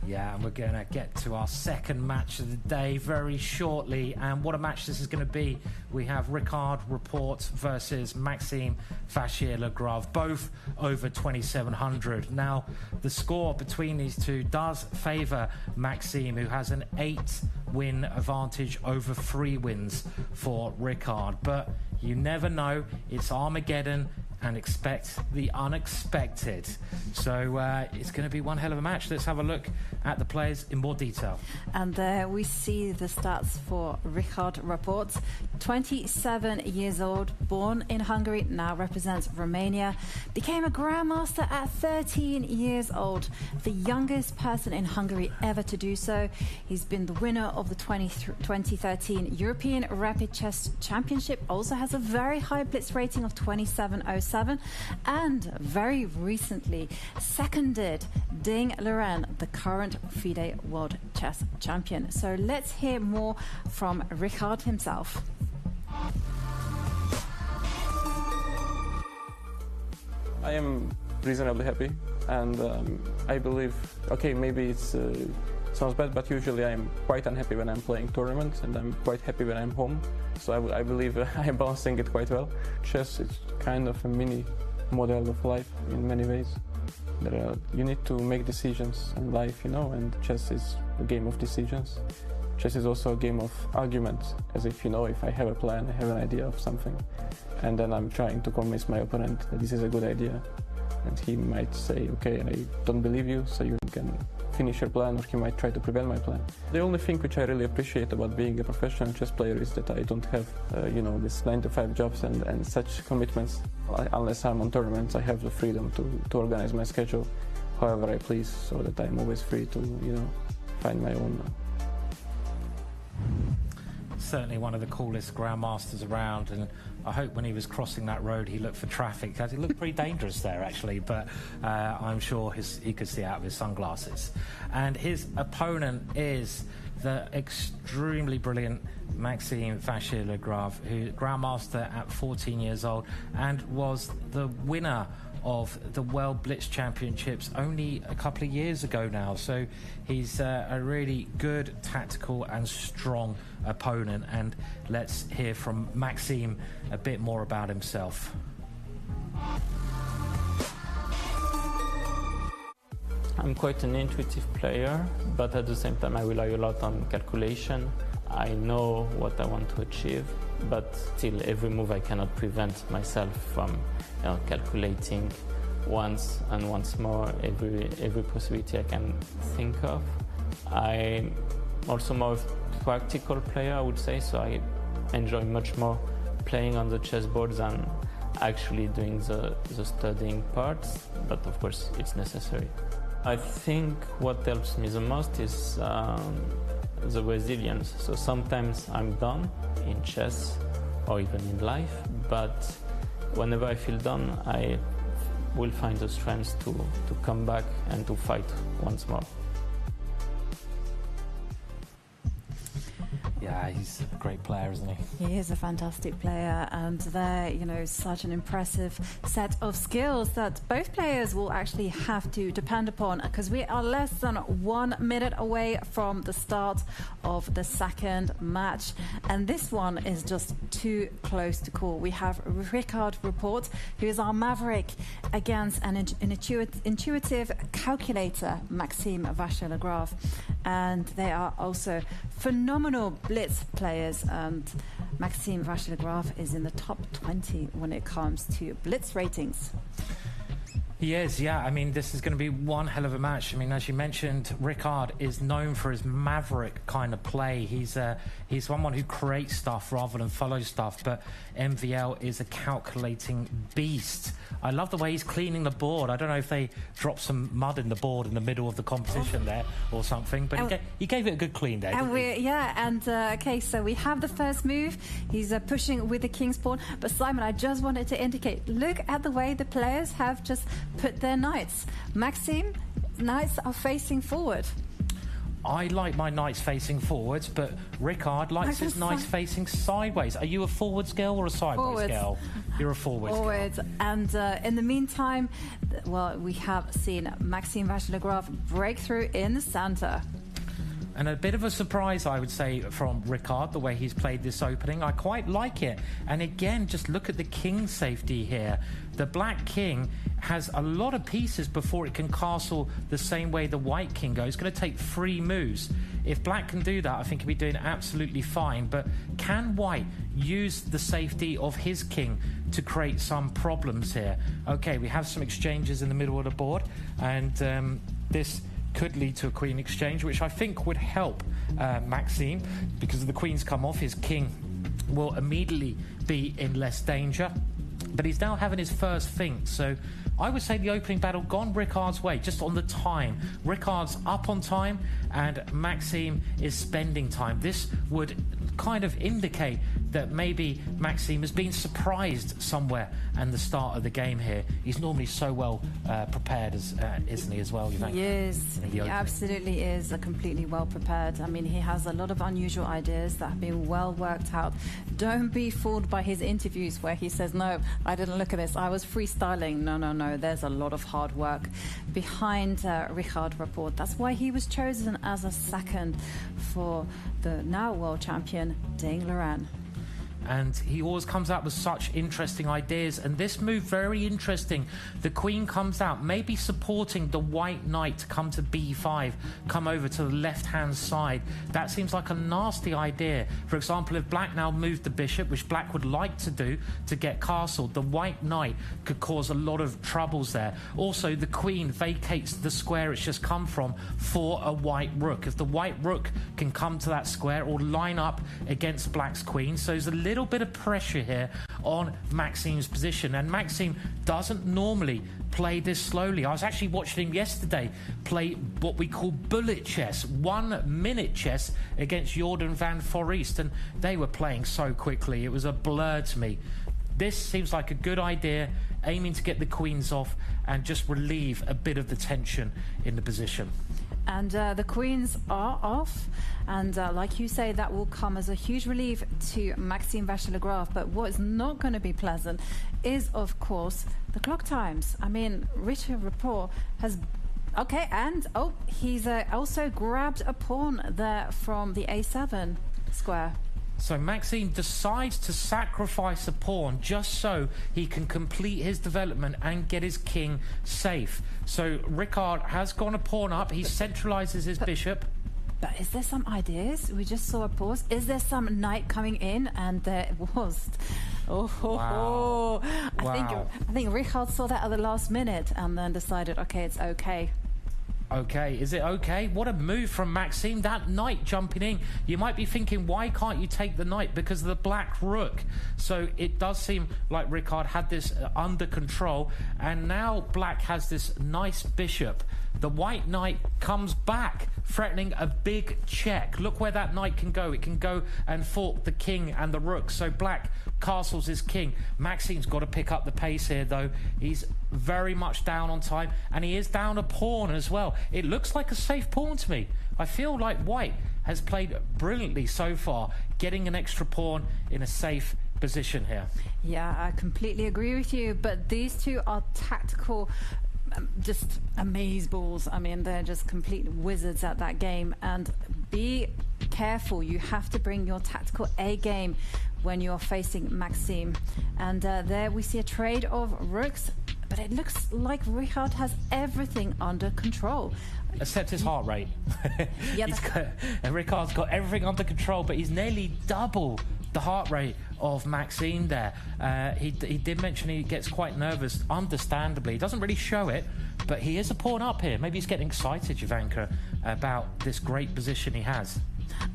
[SPEAKER 1] Yeah, and we're going to get to our second match of the day very shortly. And what a match this is going to be. We have Richard Rapport versus Maxime Vachier-Lagrave, both over 2,700. Now, the score between these two does favour Maxime, who has an 8-win advantage over 3 wins for Richard. But you never know. It's Armageddon, and expect the unexpected. So it's going to be one hell of a match. Let's have a look at the players in more detail.
[SPEAKER 2] And there we see the stats for Richard Rapport. 27 years old, born in Hungary, now represents Romania. Became a grandmaster at 13 years old, the youngest person in Hungary ever to do so. He's been the winner of the 2013 European Rapid Chess Championship, also has a very high blitz rating of 2707, and very recently seconded Ding Liren, the current FIDE World Chess Champion. So let's hear more from Richard himself.
[SPEAKER 5] I am reasonably happy, and I believe, okay, maybe it's
[SPEAKER 7] sounds bad, but usually I'm quite unhappy when I'm playing tournaments, and I'm quite happy when I'm home. So I believe I'm balancing it quite well. Chess is kind of a mini model of life in many ways. You need to make decisions in life, and chess is a game of decisions. Chess is also a game of arguments, as if, if I have a plan, I have an idea of something, and then I'm trying to convince my opponent that this is a good idea. And he might say, okay, I don't believe you, so you can finish your plan, or he might try to prevent my plan. The only thing which I really appreciate about being a professional chess player is that I don't have, this 9-to-5 jobs and such commitments. Unless I'm on tournaments, I have the freedom to organize my schedule however I please, so that I'm always free to, find my own.
[SPEAKER 1] Certainly one of the coolest grandmasters around, and I hope when he was crossing that road he looked for traffic, because it looked pretty dangerous there actually, but I'm sure he could see out of his sunglasses. And his opponent is the extremely brilliant Maxime Vachier-Lagrave, who grandmaster at 14 years old and was the winner of the World Blitz Championships only a couple of years ago now. So he's a really good, tactical and strong opponent. And let's hear from Maxime a bit more about himself.
[SPEAKER 8] I'm quite an intuitive player, but at the same time I rely a lot on calculation. I know what I want to achieve, but still every move I cannot prevent myself from calculating once and once more every possibility I can think of. I'm also more of a practical player, I would say, so I enjoy much more playing on the chessboard than actually doing the studying parts, but of course it's necessary. I think what helps me the most is the resilience. So sometimes I'm down in chess or even in life, but whenever I feel down, I will find the strength to come back and to fight once more.
[SPEAKER 1] Yeah, he's a great player, isn't he?
[SPEAKER 2] He is a fantastic player, and they're, such an impressive set of skills that both players will actually have to depend upon, because we are less than 1 minute away from the start of the second match, and this one is just too close to call. We have Rapport, who is our maverick, against an intuitive calculator, Maxime Vachier-Lagrave, and they are also phenomenal blitz players, and Maxime Vachier-Lagrave is in the top 20 when it comes to blitz ratings.
[SPEAKER 1] He is, yeah. I mean, this is going to be one hell of a match. I mean, as you mentioned, Ricard is known for his maverick kind of play. He's someone who creates stuff rather than follows stuff, but MVL is a calculating beast. I love the way he's cleaning the board. I don't know if they dropped some mud in the board in the middle of the competition there or something, but he gave it a good clean there.
[SPEAKER 2] Okay, so we have the first move. He's pushing with the king's pawn, but Simon, I just wanted to indicate, look at the way the players have just put their knights. Maxime, knights are facing forward.
[SPEAKER 1] I like my knights facing forwards, but Ricard likes his knights facing sideways. Are you a forwards girl or a sideways girl? You're a forwards girl.
[SPEAKER 2] And in the meantime, we have seen Maxime Vachier-Lagrave break through in the center.
[SPEAKER 1] And a bit of a surprise, I would say, from Ricard, the way he's played this opening. I quite like it. And again, just look at the king safety here. The black king has a lot of pieces before it can castle the same way the white king goes. It's going to take 3 moves. If black can do that, I think he'll be doing absolutely fine. But can white use the safety of his king to create some problems here? Okay, we have some exchanges in the middle of the board, and this could lead to a queen exchange, which I think would help Maxime, because if the queens come off, his king will immediately be in less danger. But he's now having his first think, so I would say the opening battle gone Ricard's way, just on the time. Ricard's up on time and Maxime is spending time. This would kind of indicate that maybe Maxime has been surprised somewhere at the start of the game here. He's normally so well prepared, isn't he, as well?
[SPEAKER 2] He is. He absolutely is completely well prepared. I mean, he has a lot of unusual ideas that have been well worked out. Don't be fooled by his interviews where he says, no, I didn't look at this, I was freestyling. No. There's a lot of hard work behind Richard Rapport. That's why he was chosen as a second for the now world champion, Dane Laurent.
[SPEAKER 1] And he always comes out with such interesting ideas, and this move very interesting. The queen comes out, maybe supporting the white knight to come to b5, come over to the left hand side. That seems like a nasty idea. For example, if black now moved the bishop, which black would like to do to get castled, the white knight could cause a lot of troubles there. Also, the queen vacates the square it's just come from for a white rook. If the white rook can come to that square or line up against black's queen, so there's a little bit of pressure here on Maxime's position, and Maxime doesn't normally play this slowly. I was actually watching him yesterday play what we call bullet chess, 1 minute chess against Jordan van Foreest, and they were playing so quickly it was a blur to me. This seems like a good idea, aiming to get the queens off and just relieve a bit of the tension in the position.
[SPEAKER 2] And the queens are off, and like you say, that will come as a huge relief to Maxime Vachier-Lagrave. But what's not going to be pleasant is, of course, the clock times. I mean, Richard Rapport has... Okay, and he's also grabbed a pawn there from the a7 square.
[SPEAKER 1] So Maxime decides to sacrifice a pawn just so he can complete his development and get his king safe. So Richard has gone a pawn up. He centralizes his bishop.
[SPEAKER 2] But is there some ideas? We just saw a pause. Is there some knight coming in? And there was.
[SPEAKER 1] Wow.
[SPEAKER 2] I think Richard saw that at the last minute and then decided, okay, it's okay.
[SPEAKER 1] Okay, is it okay? What a move from Maxime. That knight jumping in. You might be thinking, why can't you take the knight? Because of the black rook. So it does seem like Richard had this under control. And now black has this nice bishop. The white knight comes back, threatening a big check. Look where that knight can go. It can go and fork the king and the rook. So black castles his king. Maxime's got to pick up the pace here, though. He's very much down on time, and he is down a pawn as well. It looks like a safe pawn to me. I feel like white has played brilliantly so far, getting an extra pawn in a safe position here.
[SPEAKER 2] Yeah, I completely agree with you, but these two are tactical just amazeballs. I mean, they're just complete wizards at that game, and be careful. You have to bring your tactical A game when you're facing Maxime. And there we see a trade of rooks, but it looks like Richard has everything under control.
[SPEAKER 1] Except his heart rate. Richard's got everything under control, but he's nearly double the heart rate of Maxime there. He did mention he gets quite nervous, understandably. He doesn't really show it, but he is a pawn up here. Maybe he's getting excited, Jovanka, about this great position he has.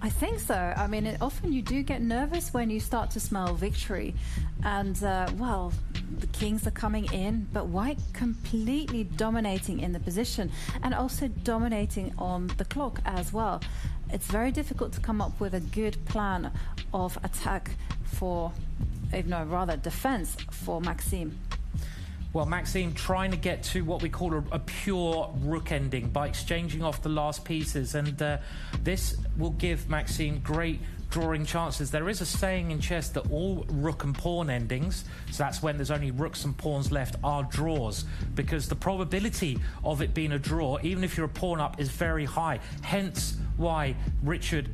[SPEAKER 2] I think so. I mean, often you do get nervous when you start to smell victory. And, well, the kings are coming in, but white completely dominating in the position and also dominating on the clock as well. It's very difficult to come up with a good plan of attack for, no, rather defense for Maxime.
[SPEAKER 1] Well, Maxime trying to get to what we call a pure rook ending by exchanging off the last pieces, and this will give Maxime great drawing chances. There is a saying in chess that all rook and pawn endings, so that's when there's only rooks and pawns left, are draws, because the probability of it being a draw, even if you're a pawn up, is very high. Hence why Richard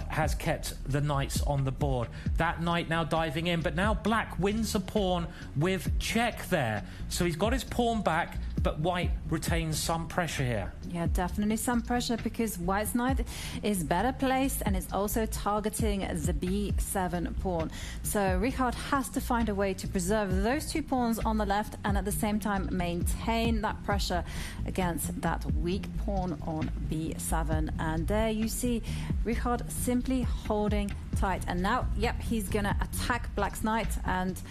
[SPEAKER 1] has kept the knights on the board. That knight now diving in, but now black wins a pawn with check there. So he's got his pawn back, but white retains some pressure here.
[SPEAKER 2] Yeah, definitely some pressure, because white's knight is better placed and is also targeting the b7 pawn. So Richard has to find a way to preserve those two pawns on the left and at the same time maintain that pressure against that weak pawn on b7. And there you see Richard simply holding tight. And now, yep, he's gonna attack black's knight, and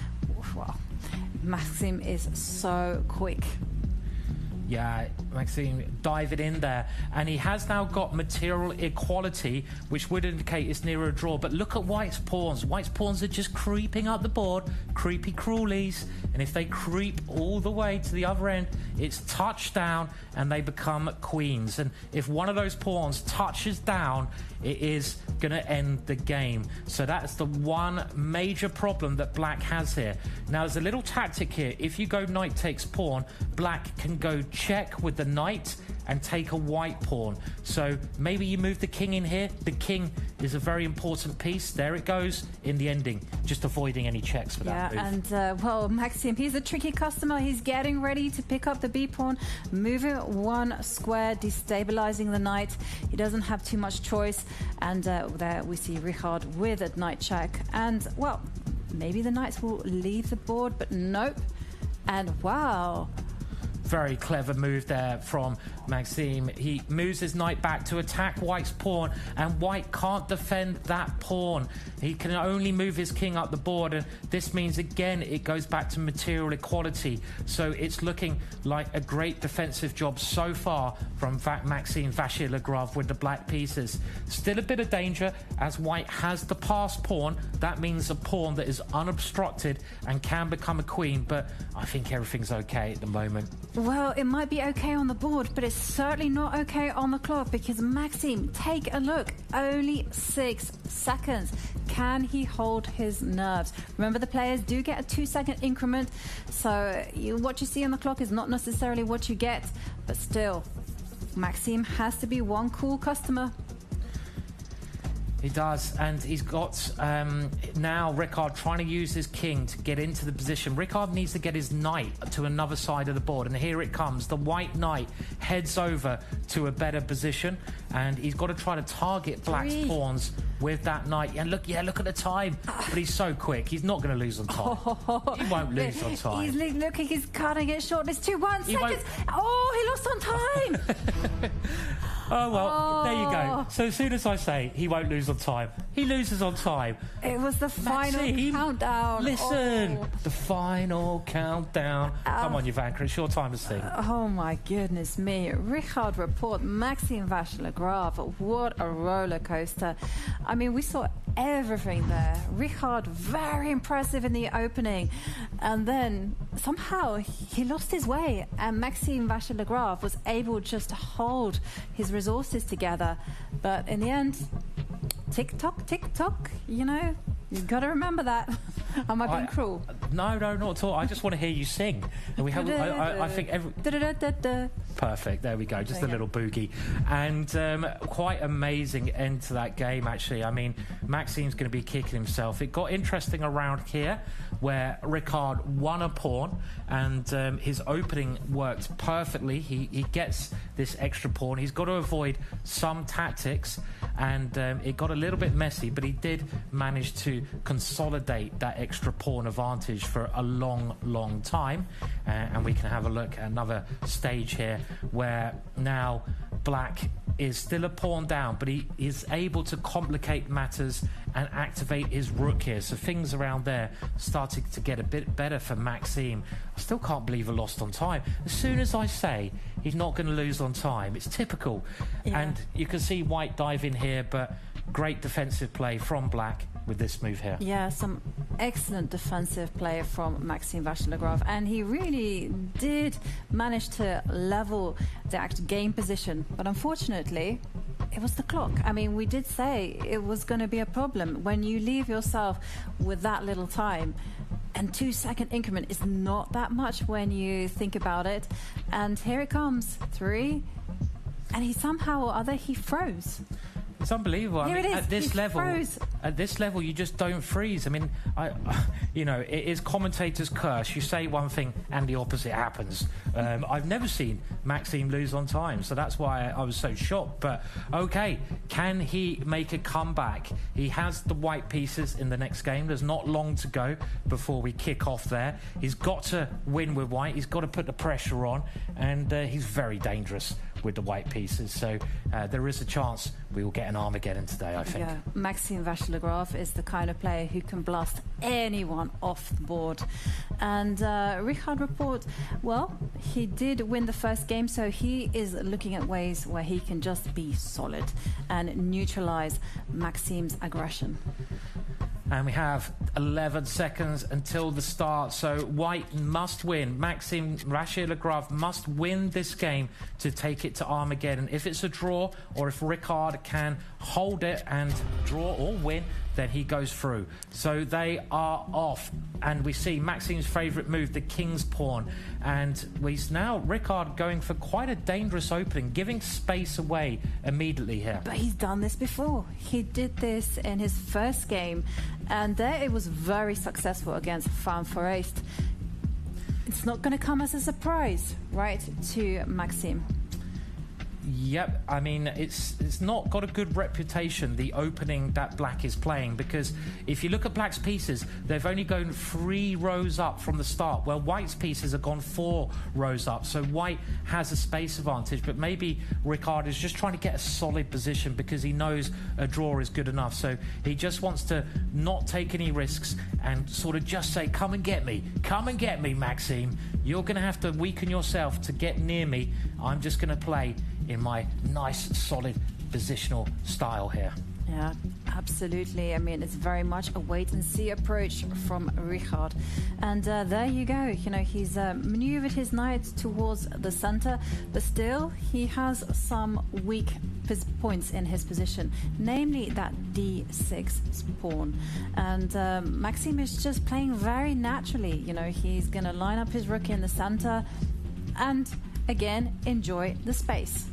[SPEAKER 2] well, Maxime is so quick.
[SPEAKER 1] Yeah, Maxime diving in there. And he has now got material equality, which would indicate it's nearer a draw. But look at White's pawns. White's pawns are just creeping up the board. Creepy crawlies. And if they creep all the way to the other end, it's touchdown and they become queens. And if one of those pawns touches down, it is going to end the game. So that's the one major problem that Black has here. Now, there's a little tactic here. If you go knight takes pawn, Black can go check with the knight and take a white pawn. So maybe you move the king in here. The king is a very important piece. There it goes in the ending, just avoiding any checks for that move.
[SPEAKER 2] And well, Maxime, he's a tricky customer. He's getting ready to pick up the b pawn, moving one square, destabilizing the knight. He doesn't have too much choice. And there we see Richard with a knight check. And well, maybe the knights will leave the board, but nope. And wow.
[SPEAKER 1] Very clever move there from Maxime. He moves his knight back to attack White's pawn, and White can't defend that pawn. He can only move his king up the board, and this means again it goes back to material equality. So it's looking like a great defensive job so far from Maxime Vachier-Lagrave with the black pieces. Still a bit of danger as White has the passed pawn. That means a pawn that is unobstructed and can become a queen, but I think everything's okay at the moment.
[SPEAKER 2] Well, it might be okay on the board, but it's certainly not okay on the clock because Maxime, take a look, only 6 seconds. Can he hold his nerves? Remember, the players do get a 2-second increment, so what you see on the clock is not necessarily what you get, but still, Maxime has to be one cool customer.
[SPEAKER 1] He does, and he's got now Richard trying to use his king to get into the position. Richard needs to get his knight to another side of the board, and here it comes. The white knight heads over to a better position, and he's got to try to target Black's pawns with that knight. And look at the time. But he's so quick. He's not going to lose on time. He won't lose on time.
[SPEAKER 2] He's cutting it short. It's 2-1 seconds. Oh, he lost on time.
[SPEAKER 1] Oh, well, there you go. So as soon as I say he won't lose on time, he loses on time.
[SPEAKER 2] It was the final countdown.
[SPEAKER 1] Listen, the final countdown. Come on, Jan-Krzysztof, it's your time to sing.
[SPEAKER 2] Oh, my goodness me. Richard Rapport, Maxime Vachier-Lagrave. What a roller coaster. I mean, we saw everything there. Richard, very impressive in the opening. And then somehow he lost his way. And Maxime Vachier-Lagrave was able just to hold his resources together. But in the end, tick-tock, you know, you've got to remember that. Am I being cruel?
[SPEAKER 1] No, not at all. I just want to hear you sing. And we have, I think every... Perfect, there we go, just a little boogie. And quite amazing end to that game, actually. I mean, Maxime's going to be kicking himself. It got interesting around here, where Richard won a pawn, and his opening worked perfectly. He gets this extra pawn. He's got to avoid some tactics, and it got a little bit messy, but he did manage to consolidate that extra pawn advantage for a long time. And we can have a look at another stage here where now Black is still a pawn down, but he is able to complicate matters and activate his rook here. So things around there starting to get a bit better for Maxime. I still can't believe he lost on time. As soon as I say he's not going to lose on time, it's typical. Yeah. And you can see White dive in here, but great defensive play from Black with this move here.
[SPEAKER 2] Yeah, some excellent defensive play from Maxime Vachier-Lagrave, and he really did manage to level the actual game position, but unfortunately it was the clock. I mean, we did say it was going to be a problem when you leave yourself with that little time, and 2-second increment is not that much when you think about it. And here it comes, 3, and he somehow or other he froze.
[SPEAKER 1] It's unbelievable.
[SPEAKER 2] Here
[SPEAKER 1] I mean,
[SPEAKER 2] it is.
[SPEAKER 1] at this level, you just don't freeze. I mean, you know, it is commentator's curse. You say one thing and the opposite happens. I've never seen Maxime lose on time, so that's why I was so shocked. But okay, can he make a comeback? He has the white pieces in the next game. There's not long to go before we kick off there. He's got to win with white. He's got to put the pressure on, and he's very dangerous with the white pieces. So there is a chance we will get an Armageddon today, I think.
[SPEAKER 2] Yeah, Maxime Vachier-Lagrave is the kind of player who can blast anyone off the board. And Richard Rapport, well, he did win the first game, so he is looking at ways where he can just be solid and neutralize Maxime's aggression.
[SPEAKER 1] And we have 11 seconds until the start, so white must win. Maxime Vachier-Lagrave must win this game to take it to Armageddon. If it's a draw, or if Richard can hold it and draw or win, then he goes through. So they are off, and we see Maxime's favourite move, the king's pawn. And now Richard going for quite a dangerous opening, giving space away immediately here.
[SPEAKER 2] But he's done this before. He did this in his first game, and there it was very successful against Van Foreest. It's not going to come as a surprise, right, to Maxime.
[SPEAKER 1] Yep, I mean, it's not got a good reputation, the opening that black is playing, because if you look at black's pieces, they've only gone 3 rows up from the start, while white's pieces have gone 4 rows up. So white has a space advantage, but maybe Richard is just trying to get a solid position because he knows a draw is good enough. So he just wants to not take any risks and sort of just say, come and get me, Maxime. You're going to have to weaken yourself to get near me. I'm just going to play in my nice, solid, positional style here.
[SPEAKER 2] Yeah, absolutely. I mean, it's very much a wait-and-see approach from Richard. And there you go. You know, he's maneuvered his knight towards the center, but still he has some weak points in his position, namely that d6 pawn. And Maxime is just playing very naturally. You know, he's going to line up his rook in the center and, again, enjoy the space.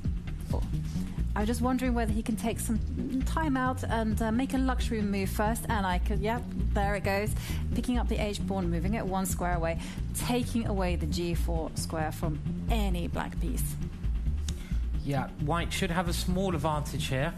[SPEAKER 2] I'm just wondering whether he can take some time out and make a luxury move first. And I could, yeah, there it goes. Picking up the h-pawn, moving it 1 square away, taking away the g4 square from any black piece.
[SPEAKER 1] Yeah, white should have a small advantage here,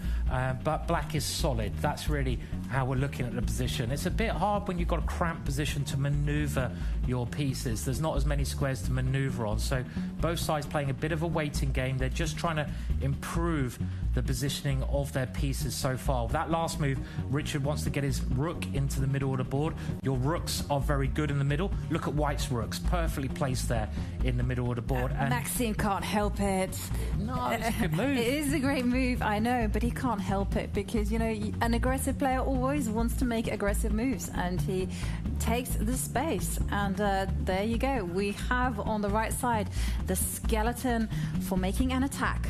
[SPEAKER 1] but black is solid. That's really how we're looking at the position. It's a bit hard when you've got a cramped position to maneuver your pieces. There's not as many squares to maneuver on, so both sides playing a bit of a waiting game. They're just trying to improve the positioning of their pieces so far. With that last move, Richard wants to get his rook into the middle of the board. Your rooks are very good in the middle. Look at white's rooks, perfectly placed there in the middle of the board.
[SPEAKER 2] And Maxime can't help it.
[SPEAKER 1] No, it's a good move.
[SPEAKER 2] It is a great move, I know, but he can't help it because, you know, an aggressive player always wants to make aggressive moves, and he takes the space. And there you go. We have on the right side the skeleton for making an attack.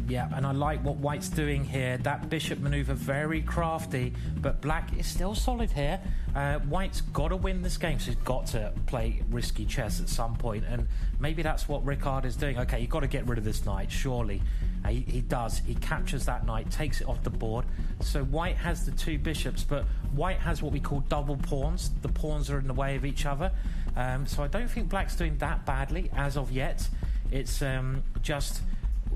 [SPEAKER 1] Yeah, and I like what white's doing here. That bishop maneuver, very crafty, but black is still solid here. White's got to win this game, so he's got to play risky chess at some point, and maybe that's what Richard is doing. Okay, you've got to get rid of this knight, surely. He does. He captures that knight, takes it off the board. So white has the 2 bishops, but white has what we call double pawns. The pawns are in the way of each other. So I don't think black's doing that badly as of yet. It's just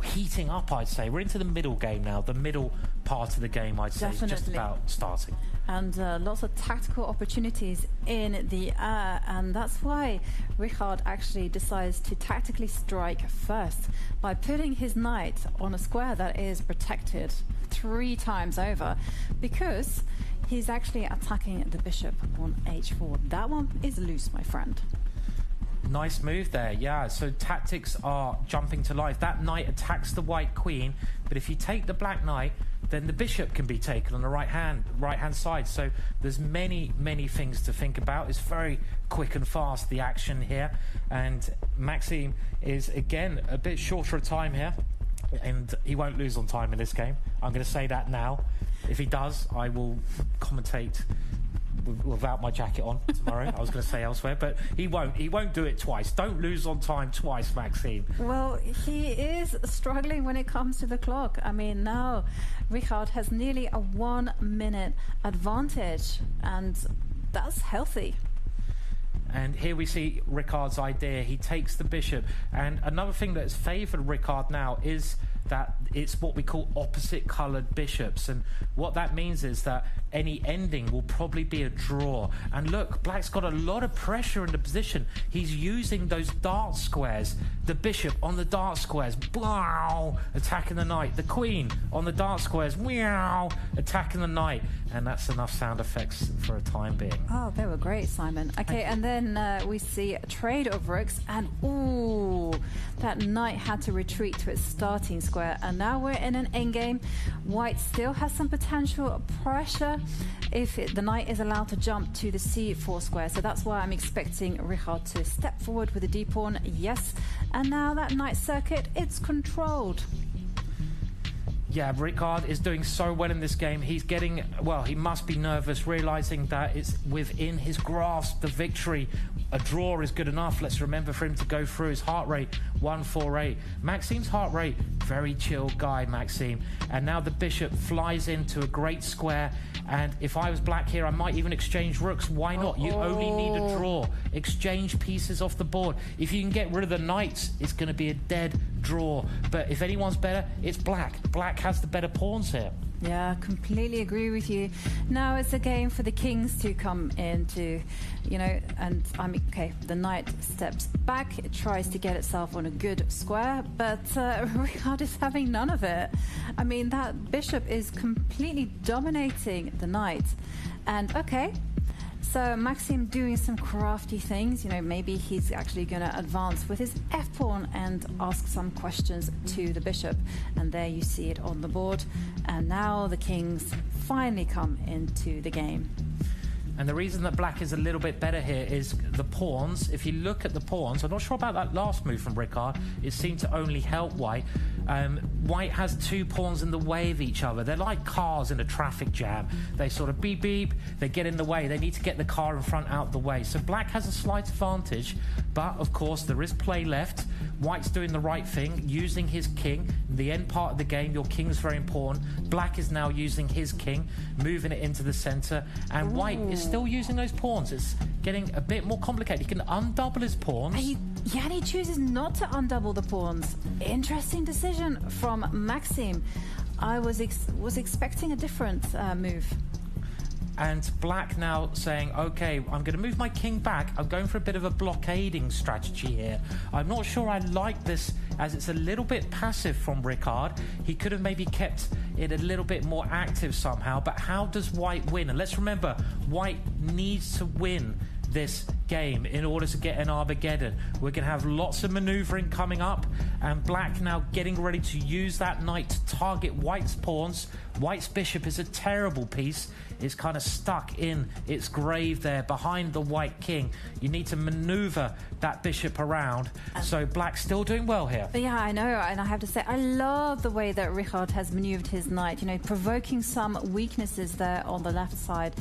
[SPEAKER 1] heating up, I'd say. We're into the middle game now. The middle part of the game, I'd say, is just about starting.
[SPEAKER 2] And lots of tactical opportunities in the air, and that's why Richard actually decides to tactically strike first by putting his knight on a square that is protected 3 times over, because he's actually attacking the bishop on h4. That one is loose, my friend.
[SPEAKER 1] Nice move there, yeah. So tactics are jumping to life. That knight attacks the white queen, but if you take the black knight, then the bishop can be taken on the right hand side. So there's many things to think about. It's very quick and fast, the action here. And Maxime is, again, a bit shorter of time here, and he won't lose on time in this game. I'm going to say that now. If he does, I will commentate without my jacket on tomorrow. I was going to say elsewhere, but he won't do it twice. Don't lose on time twice, Maxime.
[SPEAKER 2] Well, he is struggling when it comes to the clock. I mean, now Richard has nearly a 1-minute advantage, and that's healthy.
[SPEAKER 1] And here we see Richard's idea. He takes the bishop, and another thing that's favoured Richard now is that it's what we call opposite coloured bishops, and what that means is that any ending will probably be a draw. And look, black's got a lot of pressure in the position. He's using those dart squares. The bishop on the dart squares, wow, attacking the knight. The queen on the dart squares, wow, attacking the knight. And that's enough sound effects for a time being.
[SPEAKER 2] Oh, they were great, Simon. Okay, and then we see a trade of rooks, and ooh, that knight had to retreat to its starting square. And now we're in an endgame. White still has some potential pressure if the knight is allowed to jump to the c4 square. So that's why I'm expecting Richard to step forward with a d-pawn. Yes, and now that knight circuit, it's controlled.
[SPEAKER 1] Yeah, Richard is doing so well in this game. He's getting, well, he must be nervous, realizing that it's within his grasp, the victory. A draw is good enough. Let's remember for him to go through. His heart rate, 148. Maxime's heart rate, very chill guy, Maxime. And now the bishop flies into a great square. And if I was black here, I might even exchange rooks. Why not? You only need a draw. Exchange pieces off the board. If you can get rid of the knights, it's going to be a dead draw. But if anyone's better, it's black. Black has the better pawns here.
[SPEAKER 2] Yeah, completely agree with you. Now it's a game for the kings to come into, you know, and I mean, okay, the knight steps back, it tries to get itself on a good square, but Richard is having none of it. I mean, that bishop is completely dominating the knight. And okay, so Maxime doing some crafty things, you know, maybe he's actually going to advance with his f-pawn and ask some questions to the bishop. And there you see it on the board. And now the kings finally come into the game.
[SPEAKER 1] And the reason that black is a little bit better here is the pawns. If you look at the pawns, I'm not sure about that last move from Richard. It seemed to only help white. White has two pawns in the way of each other. They're like cars in a traffic jam. They sort of beep, beep, they get in the way. They need to get the car in front out the way. So black has a slight advantage, but of course there is play left. White's doing the right thing, using his king. In the end part of the game, your king is very important. Black is now using his king, moving it into the center, and white is still using those pawns. It's getting a bit more complicated. He can undouble his pawns.
[SPEAKER 2] And he chooses not to undouble the pawns. Interesting decision from Maxime. I was expecting a different move.
[SPEAKER 1] And black now saying, okay, I'm going to move my king back. I'm going for a bit of a blockading strategy here. I'm not sure I like this, as it's a little bit passive from Richard. He could have maybe kept it a little bit more active somehow. But how does white win? And let's remember, white needs to win this game in order to get an Armageddon. We're going to have lots of maneuvering coming up, and black now getting ready to use that knight to target white's pawns. White's bishop is a terrible piece. It's kind of stuck in its grave there behind the white king. You need to maneuver that bishop around. So black's still doing well here.
[SPEAKER 2] Yeah, I know, and I have to say, I love the way that Richard has maneuvered his knight, you know, provoking some weaknesses there on the left side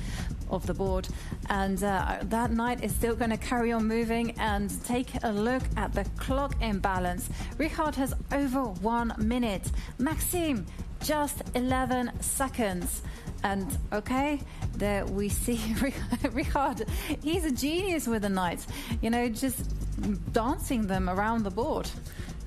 [SPEAKER 2] of the board. And that knight is still going to carry on moving. And take a look at the clock imbalance. Richard has over 1 minute. Maxime, just 11 seconds. And okay, there we see Richard. He's a genius with the knights, you know, just dancing them around the board.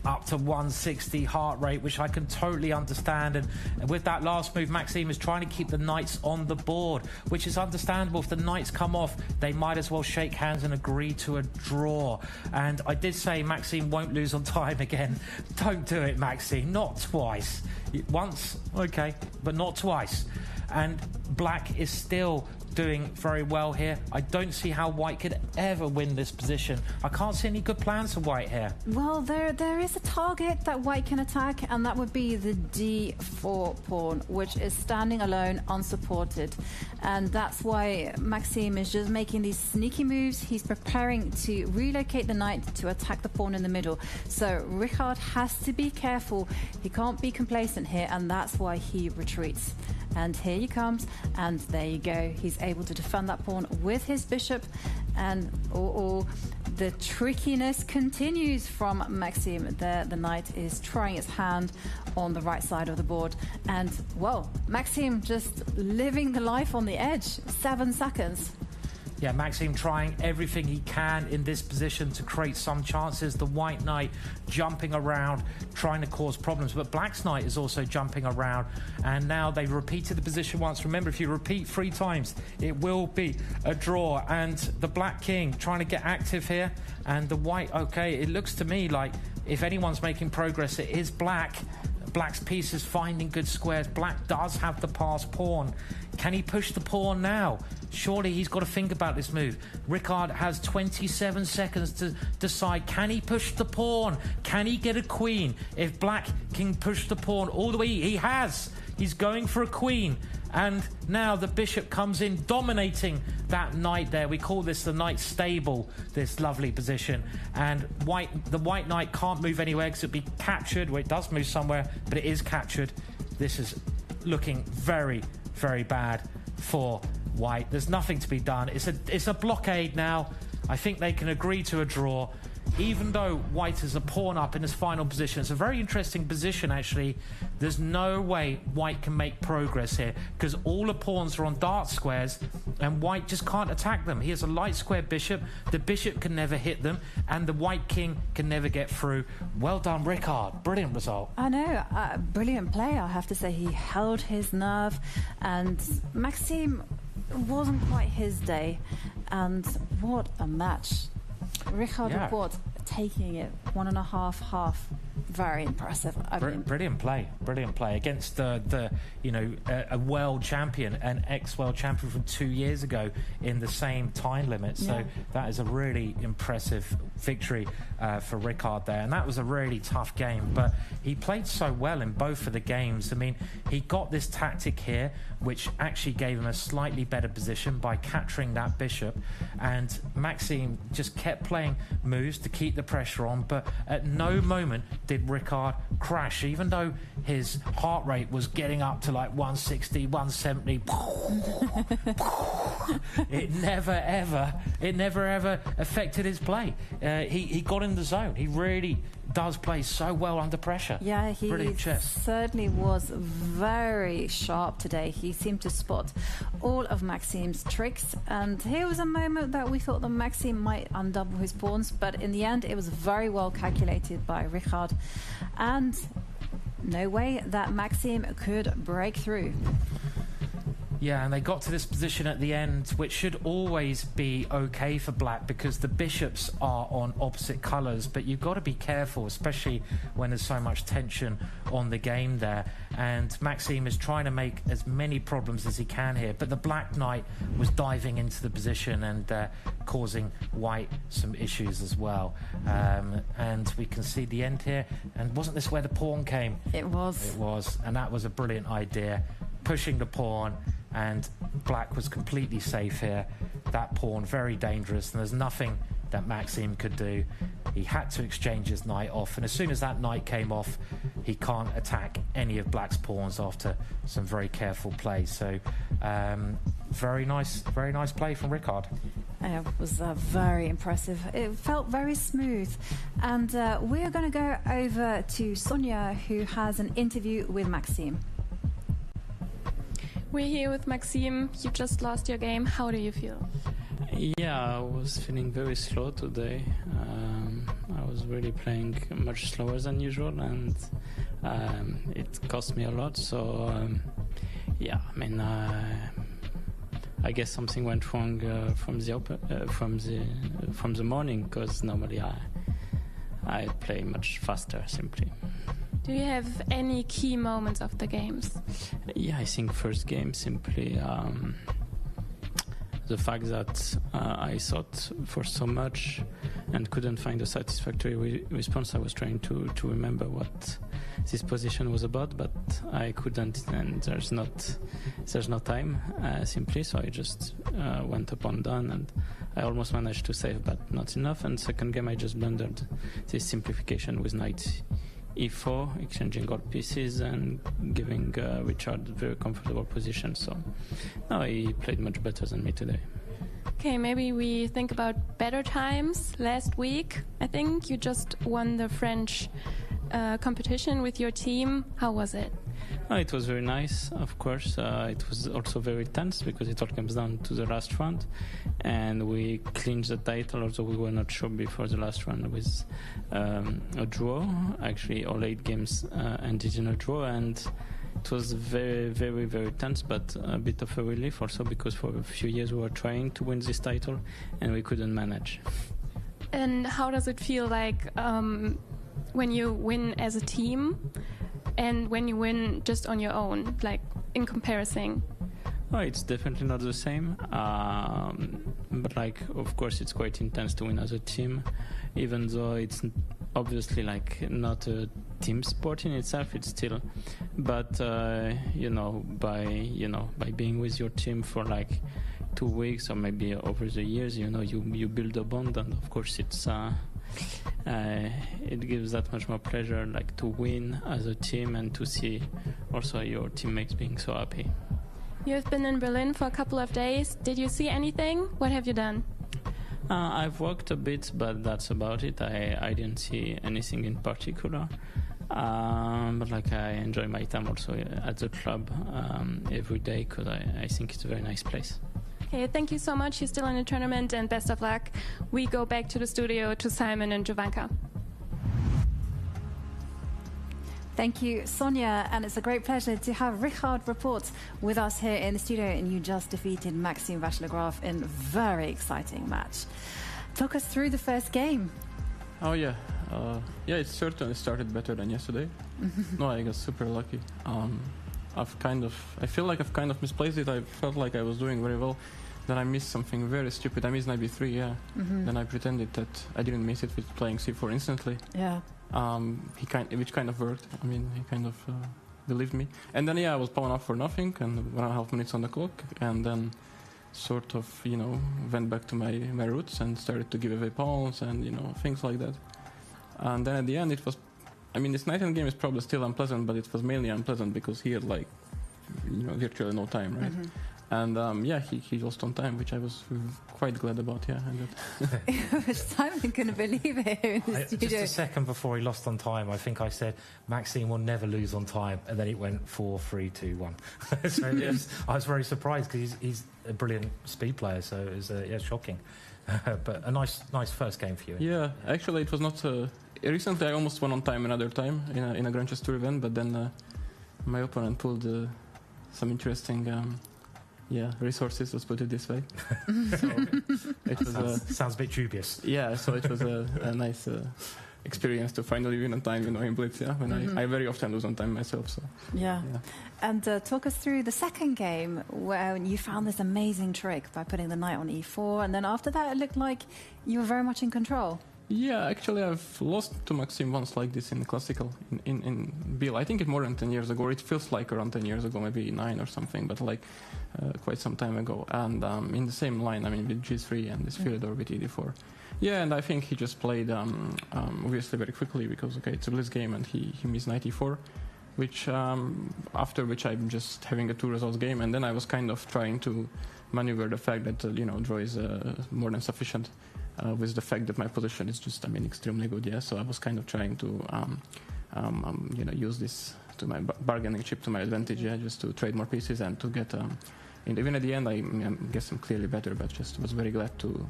[SPEAKER 1] Up to 160 heart rate, which I can totally understand. And with that last move, Maxime is trying to keep the knights on the board, which is understandable. If the knights come off, they might as well shake hands and agree to a draw. And I did say Maxime won't lose on time again. Don't do it, Maxime. Not twice. Once, okay, but not twice. And black is still doing very well here. I don't see how white could ever win this position. I can't see any good plans for white here.
[SPEAKER 2] Well, there is a target that white can attack, and that would be the d4 pawn, which is standing alone, unsupported. And that's why Maxime is just making these sneaky moves. He's preparing to relocate the knight to attack the pawn in the middle. So Richard has to be careful. He can't be complacent here, and that's why he retreats. And here he comes, and there you go. He's able to defend that pawn with his bishop, and the trickiness continues from Maxime. There, the knight is trying its hand on the right side of the board, and well, Maxime just living the life on the edge. 7 seconds.
[SPEAKER 1] Yeah, Maxime trying everything he can in this position to create some chances. The white knight jumping around, trying to cause problems. But black's knight is also jumping around. And now they've repeated the position once. Remember, if you repeat 3 times, it will be a draw. And the black king trying to get active here. And the white, okay, it looks to me like if anyone's making progress, it is black. Black's piece is finding good squares. Black does have the pass pawn. Can he push the pawn now? Surely he's got to think about this move. Ricard has 27 seconds to decide. Can he push the pawn? Can he get a queen? If black can push the pawn all the way, he has. He's going for a queen. And now the bishop comes in, dominating that knight there. We call this the knight stable, this lovely position. And the white knight can't move anywhere because it'll be captured. Well, it does move somewhere, but it is captured. This is looking very, very bad for white. There's nothing to be done. It's a blockade now. I think they can agree to a draw. Even though white is a pawn up in his final position, it's a very interesting position actually. There's no way white can make progress here because all the pawns are on dark squares and white just can't attack them. He has a light square bishop, the bishop can never hit them, and the white king can never get through. Well done, Ricard. Brilliant result.
[SPEAKER 2] I know, brilliant play, I have to say. He held his nerve, and Maxime wasn't quite his day. And what a match. Richard Rapport taking it 1.5 half. Very impressive.
[SPEAKER 1] Brilliant play against a world champion, an ex-world champion from 2 years ago in the same time limit. So that is a really impressive victory for Ricard there, and that was a really tough game. But he played so well in both of the games. I mean, he got this tactic here, which actually gave him a slightly better position by capturing that bishop, and Maxime just kept playing moves to keep the pressure on. But at no moment did Ricard crash, even though his heart rate was getting up to like 160, 170. It never ever affected his play. He got in the zone. He really does play so well under pressure.
[SPEAKER 2] Yeah, he certainly was very sharp today. He seemed to spot all of Maxime's tricks, and here was a moment that we thought that Maxime might undouble his pawns, but in the end it was very well calculated by Ricard, and no way that Maxime could break through.
[SPEAKER 1] Yeah, and they got to this position at the end, which should always be okay for black because the bishops are on opposite colours, but you've got to be careful, especially when there's so much tension on the game there. And Maxime is trying to make as many problems as he can here, but the black knight was diving into the position and causing white some issues as well. And we can see the end here. And wasn't this where the pawn came?
[SPEAKER 2] It was.
[SPEAKER 1] It was, and that was a brilliant idea. Pushing the pawn, and black was completely safe here. That pawn very dangerous, and there's nothing that Maxime could do. He had to exchange his knight off, and as soon as that knight came off, he can't attack any of black's pawns after some very careful play. So very nice play from Ricard.
[SPEAKER 2] It was very impressive. It felt very smooth. And we're going to go over to Sonia, who has an interview with Maxime.
[SPEAKER 6] We're here with Maxime. You just lost your game. How do you feel?
[SPEAKER 8] Yeah, I was feeling very slow today. I was really playing much slower than usual, and it cost me a lot. So, I mean, I guess something went wrong from the morning, because normally I play much faster simply.
[SPEAKER 6] Do you have any key moments of the games?
[SPEAKER 8] Yeah, I think first game simply the fact that I thought for so much and couldn't find a satisfactory response. I was trying to remember what this position was about, but I couldn't, and there's no time simply. So I just went up and down, and I almost managed to save, but not enough. And second game I just blundered this simplification with knight e4, exchanging all pieces and giving Richard a very comfortable position. So no, he played much better than me today.
[SPEAKER 6] Okay, maybe we think about better times. Last week, I think you just won the French competition with your team. How was it?
[SPEAKER 8] It was very nice, of course. It was also very tense because it all comes down to the last round, and we clinched the title, although we were not sure before the last round with a draw. Actually, all 8 games ended in a draw, and it was very, very, very tense, but a bit of a relief also because for a few years we were trying to win this title and we couldn't manage.
[SPEAKER 6] And how does it feel like when you win as a team and when you win just on your own, like in comparison?
[SPEAKER 8] Oh, it's definitely not the same, but like, of course, it's quite intense to win as a team, even though it's obviously like not a team sport in itself. It's still, but by being with your team for like 2 weeks or maybe over the years, you build a bond, and of course it gives that much more pleasure, like to win as a team and to see also your teammates being so happy.
[SPEAKER 6] You have been in Berlin for a couple of days. Did you see anything? What have you done?
[SPEAKER 8] I've walked a bit, but that's about it. I didn't see anything in particular. But like I enjoy my time also at the club every day because I think it's a very nice place.
[SPEAKER 6] Okay, thank you so much. You're still in the tournament and best of luck. We go back to the studio to Simon and Jovanka.
[SPEAKER 2] Thank you, Sonia, and it's a great pleasure to have Richard Rapport with us here in the studio, and you just defeated Maxime Vachier-Lagrave in a very exciting match. Talk us through the first game.
[SPEAKER 7] Oh yeah, it certainly started better than yesterday. No, I got super lucky. I feel like I've kind of misplaced it. I felt like I was doing very well. Then I missed something very stupid. I missed knight b3, yeah. Then I pretended that I didn't miss it with playing c4 instantly.
[SPEAKER 2] Yeah.
[SPEAKER 7] Which kind of worked. I mean, he kind of believed me. And then, I was pawn off for nothing, and 1.5 minutes on the clock, and then sort of, went back to my roots and started to give away pawns and, things like that. And then at the end, it was, this knight end game is probably still unpleasant, but it was mainly unpleasant because he had, virtually no time, right? And he lost on time, which I was quite glad about. Yeah,
[SPEAKER 2] Simon couldn't believe it in the studio.
[SPEAKER 1] Just a second before he lost on time, I think I said Maxime will never lose on time, and then it went 4-3-2-1. So I was very surprised because he's a brilliant speed player. So it was shocking, but a nice first game for you.
[SPEAKER 7] Yeah, actually, it was not. Recently, I almost won on time another time in a Grandchester event, but then my opponent pulled some interesting. Resources, let's put it this way. So
[SPEAKER 1] sounds a bit dubious.
[SPEAKER 7] Yeah, so it was a nice experience to finally win on time, in blitz. Yeah, when I very often lose on time myself. So
[SPEAKER 2] yeah. And talk us through the second game where you found this amazing trick by putting the knight on e4, and then after that it looked like you were very much in control.
[SPEAKER 7] Yeah, actually, I've lost to Maxime once like this in the classical in Bill. I think it's more than 10 years ago. It feels like around 10 years ago, maybe 9 or something, but quite some time ago. And in the same line, with G3 and this Fyodor with ED4. Yeah, and I think he just played obviously very quickly because it's a blitz game, and he missed knight e4, which after which I'm just having a 2 results game, and then I was kind of trying to maneuver the fact that draw is more than sufficient. With the fact that my position is just, extremely good, yeah. So I was kind of trying to, use this to my bargaining chip to my advantage, yeah, just to trade more pieces and to get. And even at the end, I guess I'm clearly better, but just was very glad to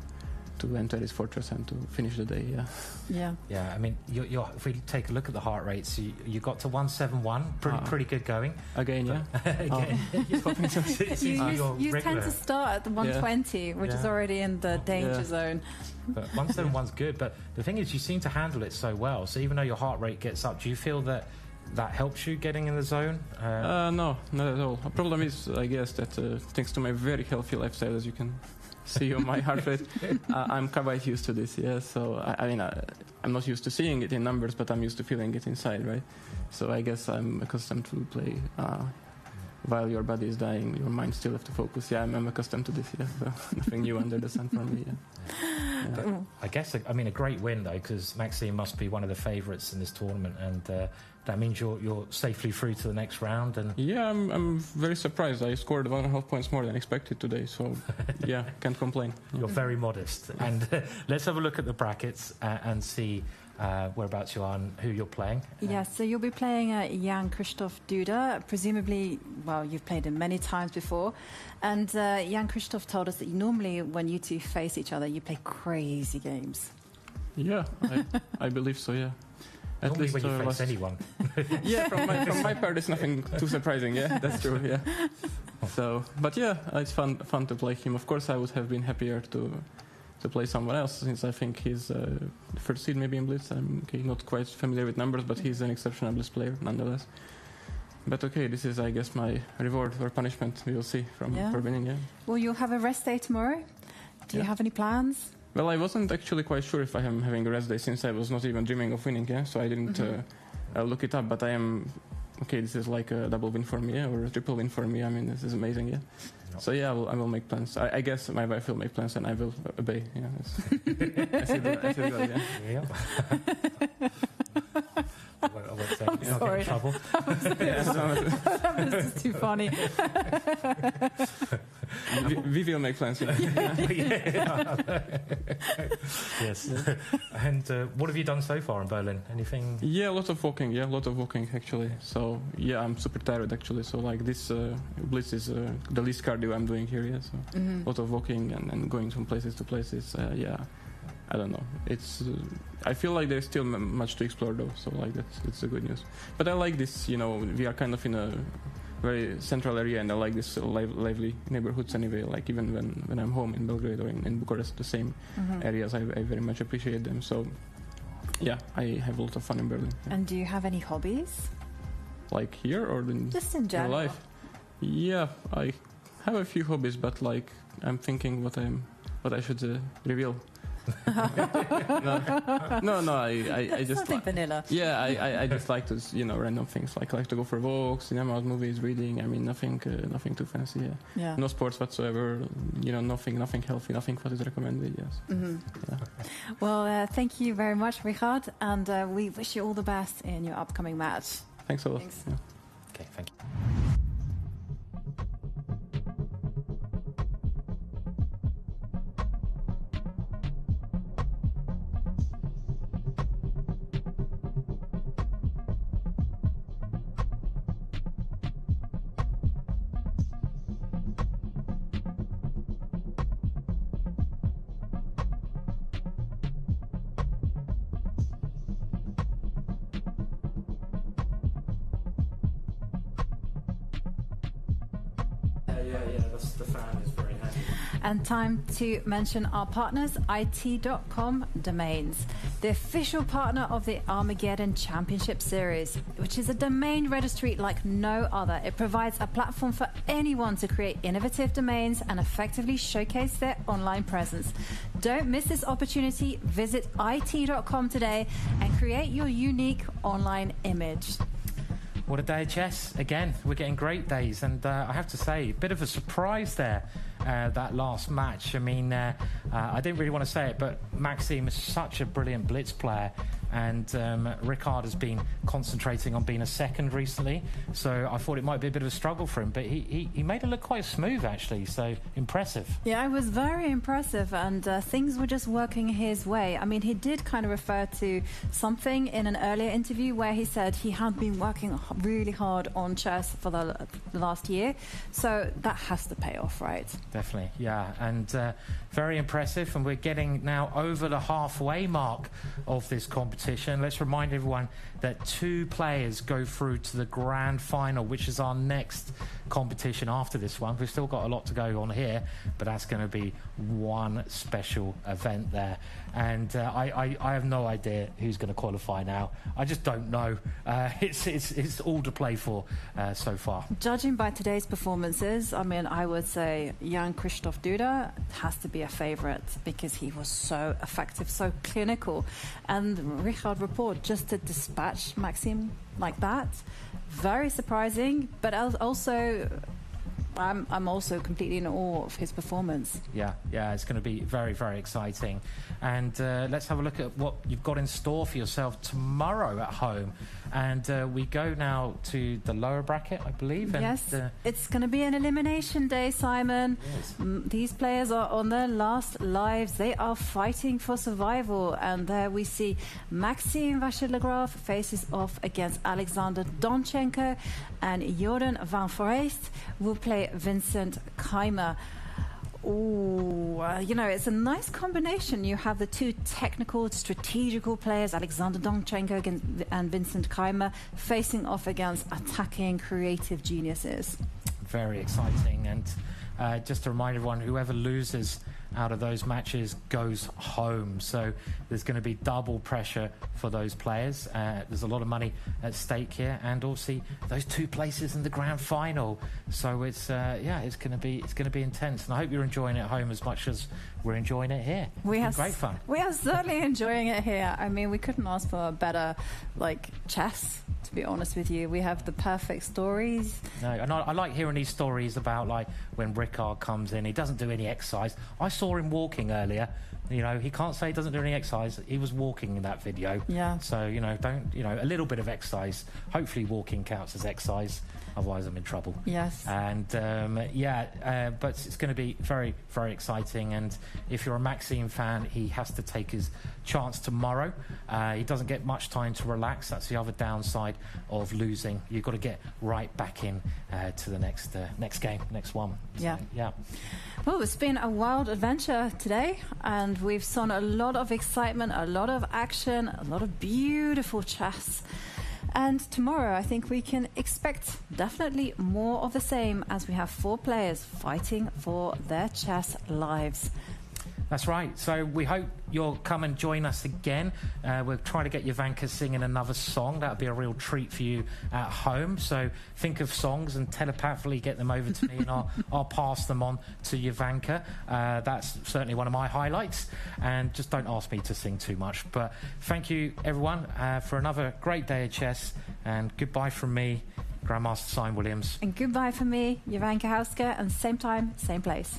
[SPEAKER 7] enter his fortress and to finish the day, yeah.
[SPEAKER 2] Yeah.
[SPEAKER 1] Yeah. If we take a look at the heart rates, you got to 171, pretty good going.
[SPEAKER 7] Again, yeah.
[SPEAKER 1] Again.
[SPEAKER 2] You tend to start at the 120, which is already in the danger zone.
[SPEAKER 1] But 171's good. But the thing is, you seem to handle it so well. So even though your heart rate gets up, do you feel that helps you getting in the zone?
[SPEAKER 7] No, not at all. The problem is, I guess, that thanks to my very healthy lifestyle, as you can see on my heart rate, I'm quite used to this, yeah. So I'm not used to seeing it in numbers, but I'm used to feeling it inside, right? So I guess I'm accustomed to play while your body is dying, your mind still have to focus. Yeah, I'm accustomed to this, yeah. So nothing new under the sun for me, yeah.
[SPEAKER 1] I guess, a great win, though, because Maxime must be one of the favourites in this tournament, and that means you're safely through to the next round. And
[SPEAKER 7] yeah, I'm very surprised. I scored 1.5 points more than expected today, so yeah, can't complain.
[SPEAKER 1] You're very modest. And let's have a look at the brackets and see whereabouts you are and who you're playing.
[SPEAKER 2] Yes, so you'll be playing Jan-Krzysztof Duda. Presumably, well, you've played him many times before. And Jan-Krzysztof told us that normally when you two face each other, you play crazy games.
[SPEAKER 7] Yeah, I believe so, yeah. At
[SPEAKER 1] Normally
[SPEAKER 7] least
[SPEAKER 1] when you face anyone.
[SPEAKER 7] Yeah, from my part, it's nothing too surprising. Yeah, that's true. Yeah. So, but yeah, it's fun to play him. Of course, I would have been happier to play someone else, since I think he's first seed maybe in Blitz. I'm not quite familiar with numbers, but he's an exceptional Blitz player nonetheless. But okay, this is, I guess, my reward or punishment. We will see for winning. Yeah.
[SPEAKER 2] Well, you'll have a rest day tomorrow. Do you have any plans?
[SPEAKER 7] Well, I wasn't actually quite sure if I am having a rest day, since I was not even dreaming of winning, so I didn't look it up, but I am... Okay, this is like a double win for me, or a triple win for me. I mean, this is amazing, yeah. So yeah, I will make plans. I guess my wife will make plans and I will obey, yeah. I see that, yeah.
[SPEAKER 1] I won't say you're not getting in trouble.
[SPEAKER 2] That was just too funny.
[SPEAKER 7] We will make plans, yeah.
[SPEAKER 1] Yes. And what have you done so far in Berlin? Anything?
[SPEAKER 7] Yeah, a lot of walking actually. So yeah, I'm super tired actually. So like this Blitz is the least cardio I'm doing here, yeah. So a lot of walking and going from places to places. Yeah. I don't know. It's. I feel like there's still much to explore, though. So like it's the good news. But I like this. You know, we are kind of in a very central area, and I like this lively neighborhoods anyway. Like even when I'm home in Belgrade or in Bucharest, the same areas, I very much appreciate them. So yeah, I have a lot of fun in Berlin. Yeah.
[SPEAKER 2] And do you have any hobbies?
[SPEAKER 7] Like here or
[SPEAKER 2] just in general?
[SPEAKER 7] Life? Yeah, I have a few hobbies, but like I'm thinking what I should reveal. No, I just
[SPEAKER 2] something vanilla.
[SPEAKER 7] Yeah, I just like to, random things. Like I like to go for walks, cinemas, movies, reading. I mean, nothing too fancy. Yeah. No sports whatsoever. Nothing healthy. Nothing what is recommended. Yes. Yeah.
[SPEAKER 2] Well, thank you very much, Richard, and we wish you all the best in your upcoming match.
[SPEAKER 7] Thanks a lot. Thanks. Yeah.
[SPEAKER 1] Okay, thank you. And time to mention our partners, IT.com Domains, the official partner of the Armageddon Championship Series, which is a domain registry like no other. It provides a platform for anyone to create innovative domains and effectively showcase their online presence. Don't miss this opportunity. Visit IT.com today and create your unique online image. What a day of chess. Again, we're getting great days. And I have to say, a bit of a surprise there, that last match. I mean, I didn't really want to say it, but Maxime is such a brilliant blitz player. And Richard has been concentrating on being a second recently. So I thought it might be a bit of a struggle for him. But he made it look quite smooth, actually. So impressive.
[SPEAKER 2] Yeah, it was very impressive. And things were just working his way. I mean, he did kind of refer to something in an earlier interview where he said he had been working really hard on chess for the last year. So that has to pay off, right?
[SPEAKER 1] Definitely, yeah. And very impressive. And we're getting now over the halfway mark of this competition. Let's remind everyone that 2 players go through to the grand final, which is our next competition after this one. We've still got a lot to go on here, but that's going to be one special event there. And I have no idea who's going to qualify now. I just don't know. It's all to play for so far.
[SPEAKER 2] Judging by today's performances, I mean, I would say Jan-Krzysztof Duda has to be a favourite because he was so effective, so clinical. And Richard Rapport, just to dispatch Maxime like that, very surprising, but also I'm also completely in awe of his performance.
[SPEAKER 1] Yeah, it's going to be very, very exciting. And let's have a look at what you've got in store for yourself tomorrow at home. And we go now to the lower bracket, I believe. And
[SPEAKER 2] yes, it's going to be an elimination day, Simon.
[SPEAKER 1] Yes.
[SPEAKER 2] These players are on their last lives. They are fighting for survival. And there we see Maxime Vachier-Lagrave faces off against Alexander Donchenko, and Jordan van Foreest will play Vincent Keymer. It's a nice combination. You have the two technical, strategical players, Alexander Donchenko and Vincent Keymer, facing off against attacking, creative geniuses.
[SPEAKER 1] Very exciting. And just to remind everyone, whoever loses out of those matches goes home. So there's going to be double pressure for those players. There's a lot of money at stake here, and also those 2 places in the grand final. So it's going to be intense. And I hope you're enjoying it at home as much as we're enjoying it here. It's great fun.
[SPEAKER 2] We are certainly enjoying it here. I mean, we couldn't ask for a better chess. To be honest with you, we have the perfect stories.
[SPEAKER 1] No, and I like hearing these stories about when Ricard comes in, he doesn't do any exercise. I saw him walking earlier. He can't say he doesn't do any exercise. He was walking in that video.
[SPEAKER 2] Yeah.
[SPEAKER 1] So a little bit of exercise. Hopefully, walking counts as exercise. Otherwise, I'm in trouble.
[SPEAKER 2] Yes.
[SPEAKER 1] And but it's going to be very, very exciting. And if you're a Maxime fan, he has to take his chance tomorrow. He doesn't get much time to relax. That's the other downside of losing. You've got to get right back in to the next game, next one.
[SPEAKER 2] Yeah.
[SPEAKER 1] So, yeah.
[SPEAKER 2] Well, it's been a wild adventure today, and we've seen a lot of excitement, a lot of action, a lot of beautiful chess. And tomorrow, I think we can expect definitely more of the same, as we have 4 players fighting for their chess lives.
[SPEAKER 1] That's right. So we hope you'll come and join us again. We'll try to get Jovanka singing another song. That'll be a real treat for you at home. So think of songs and telepathically get them over to me, and I'll pass them on to Jovanka. That's certainly one of my highlights. And just don't ask me to sing too much. But thank you, everyone, for another great day of chess. And goodbye from me, Grandmaster Simon Williams.
[SPEAKER 2] And goodbye from me, Jovanka Hauske, and same time, same place.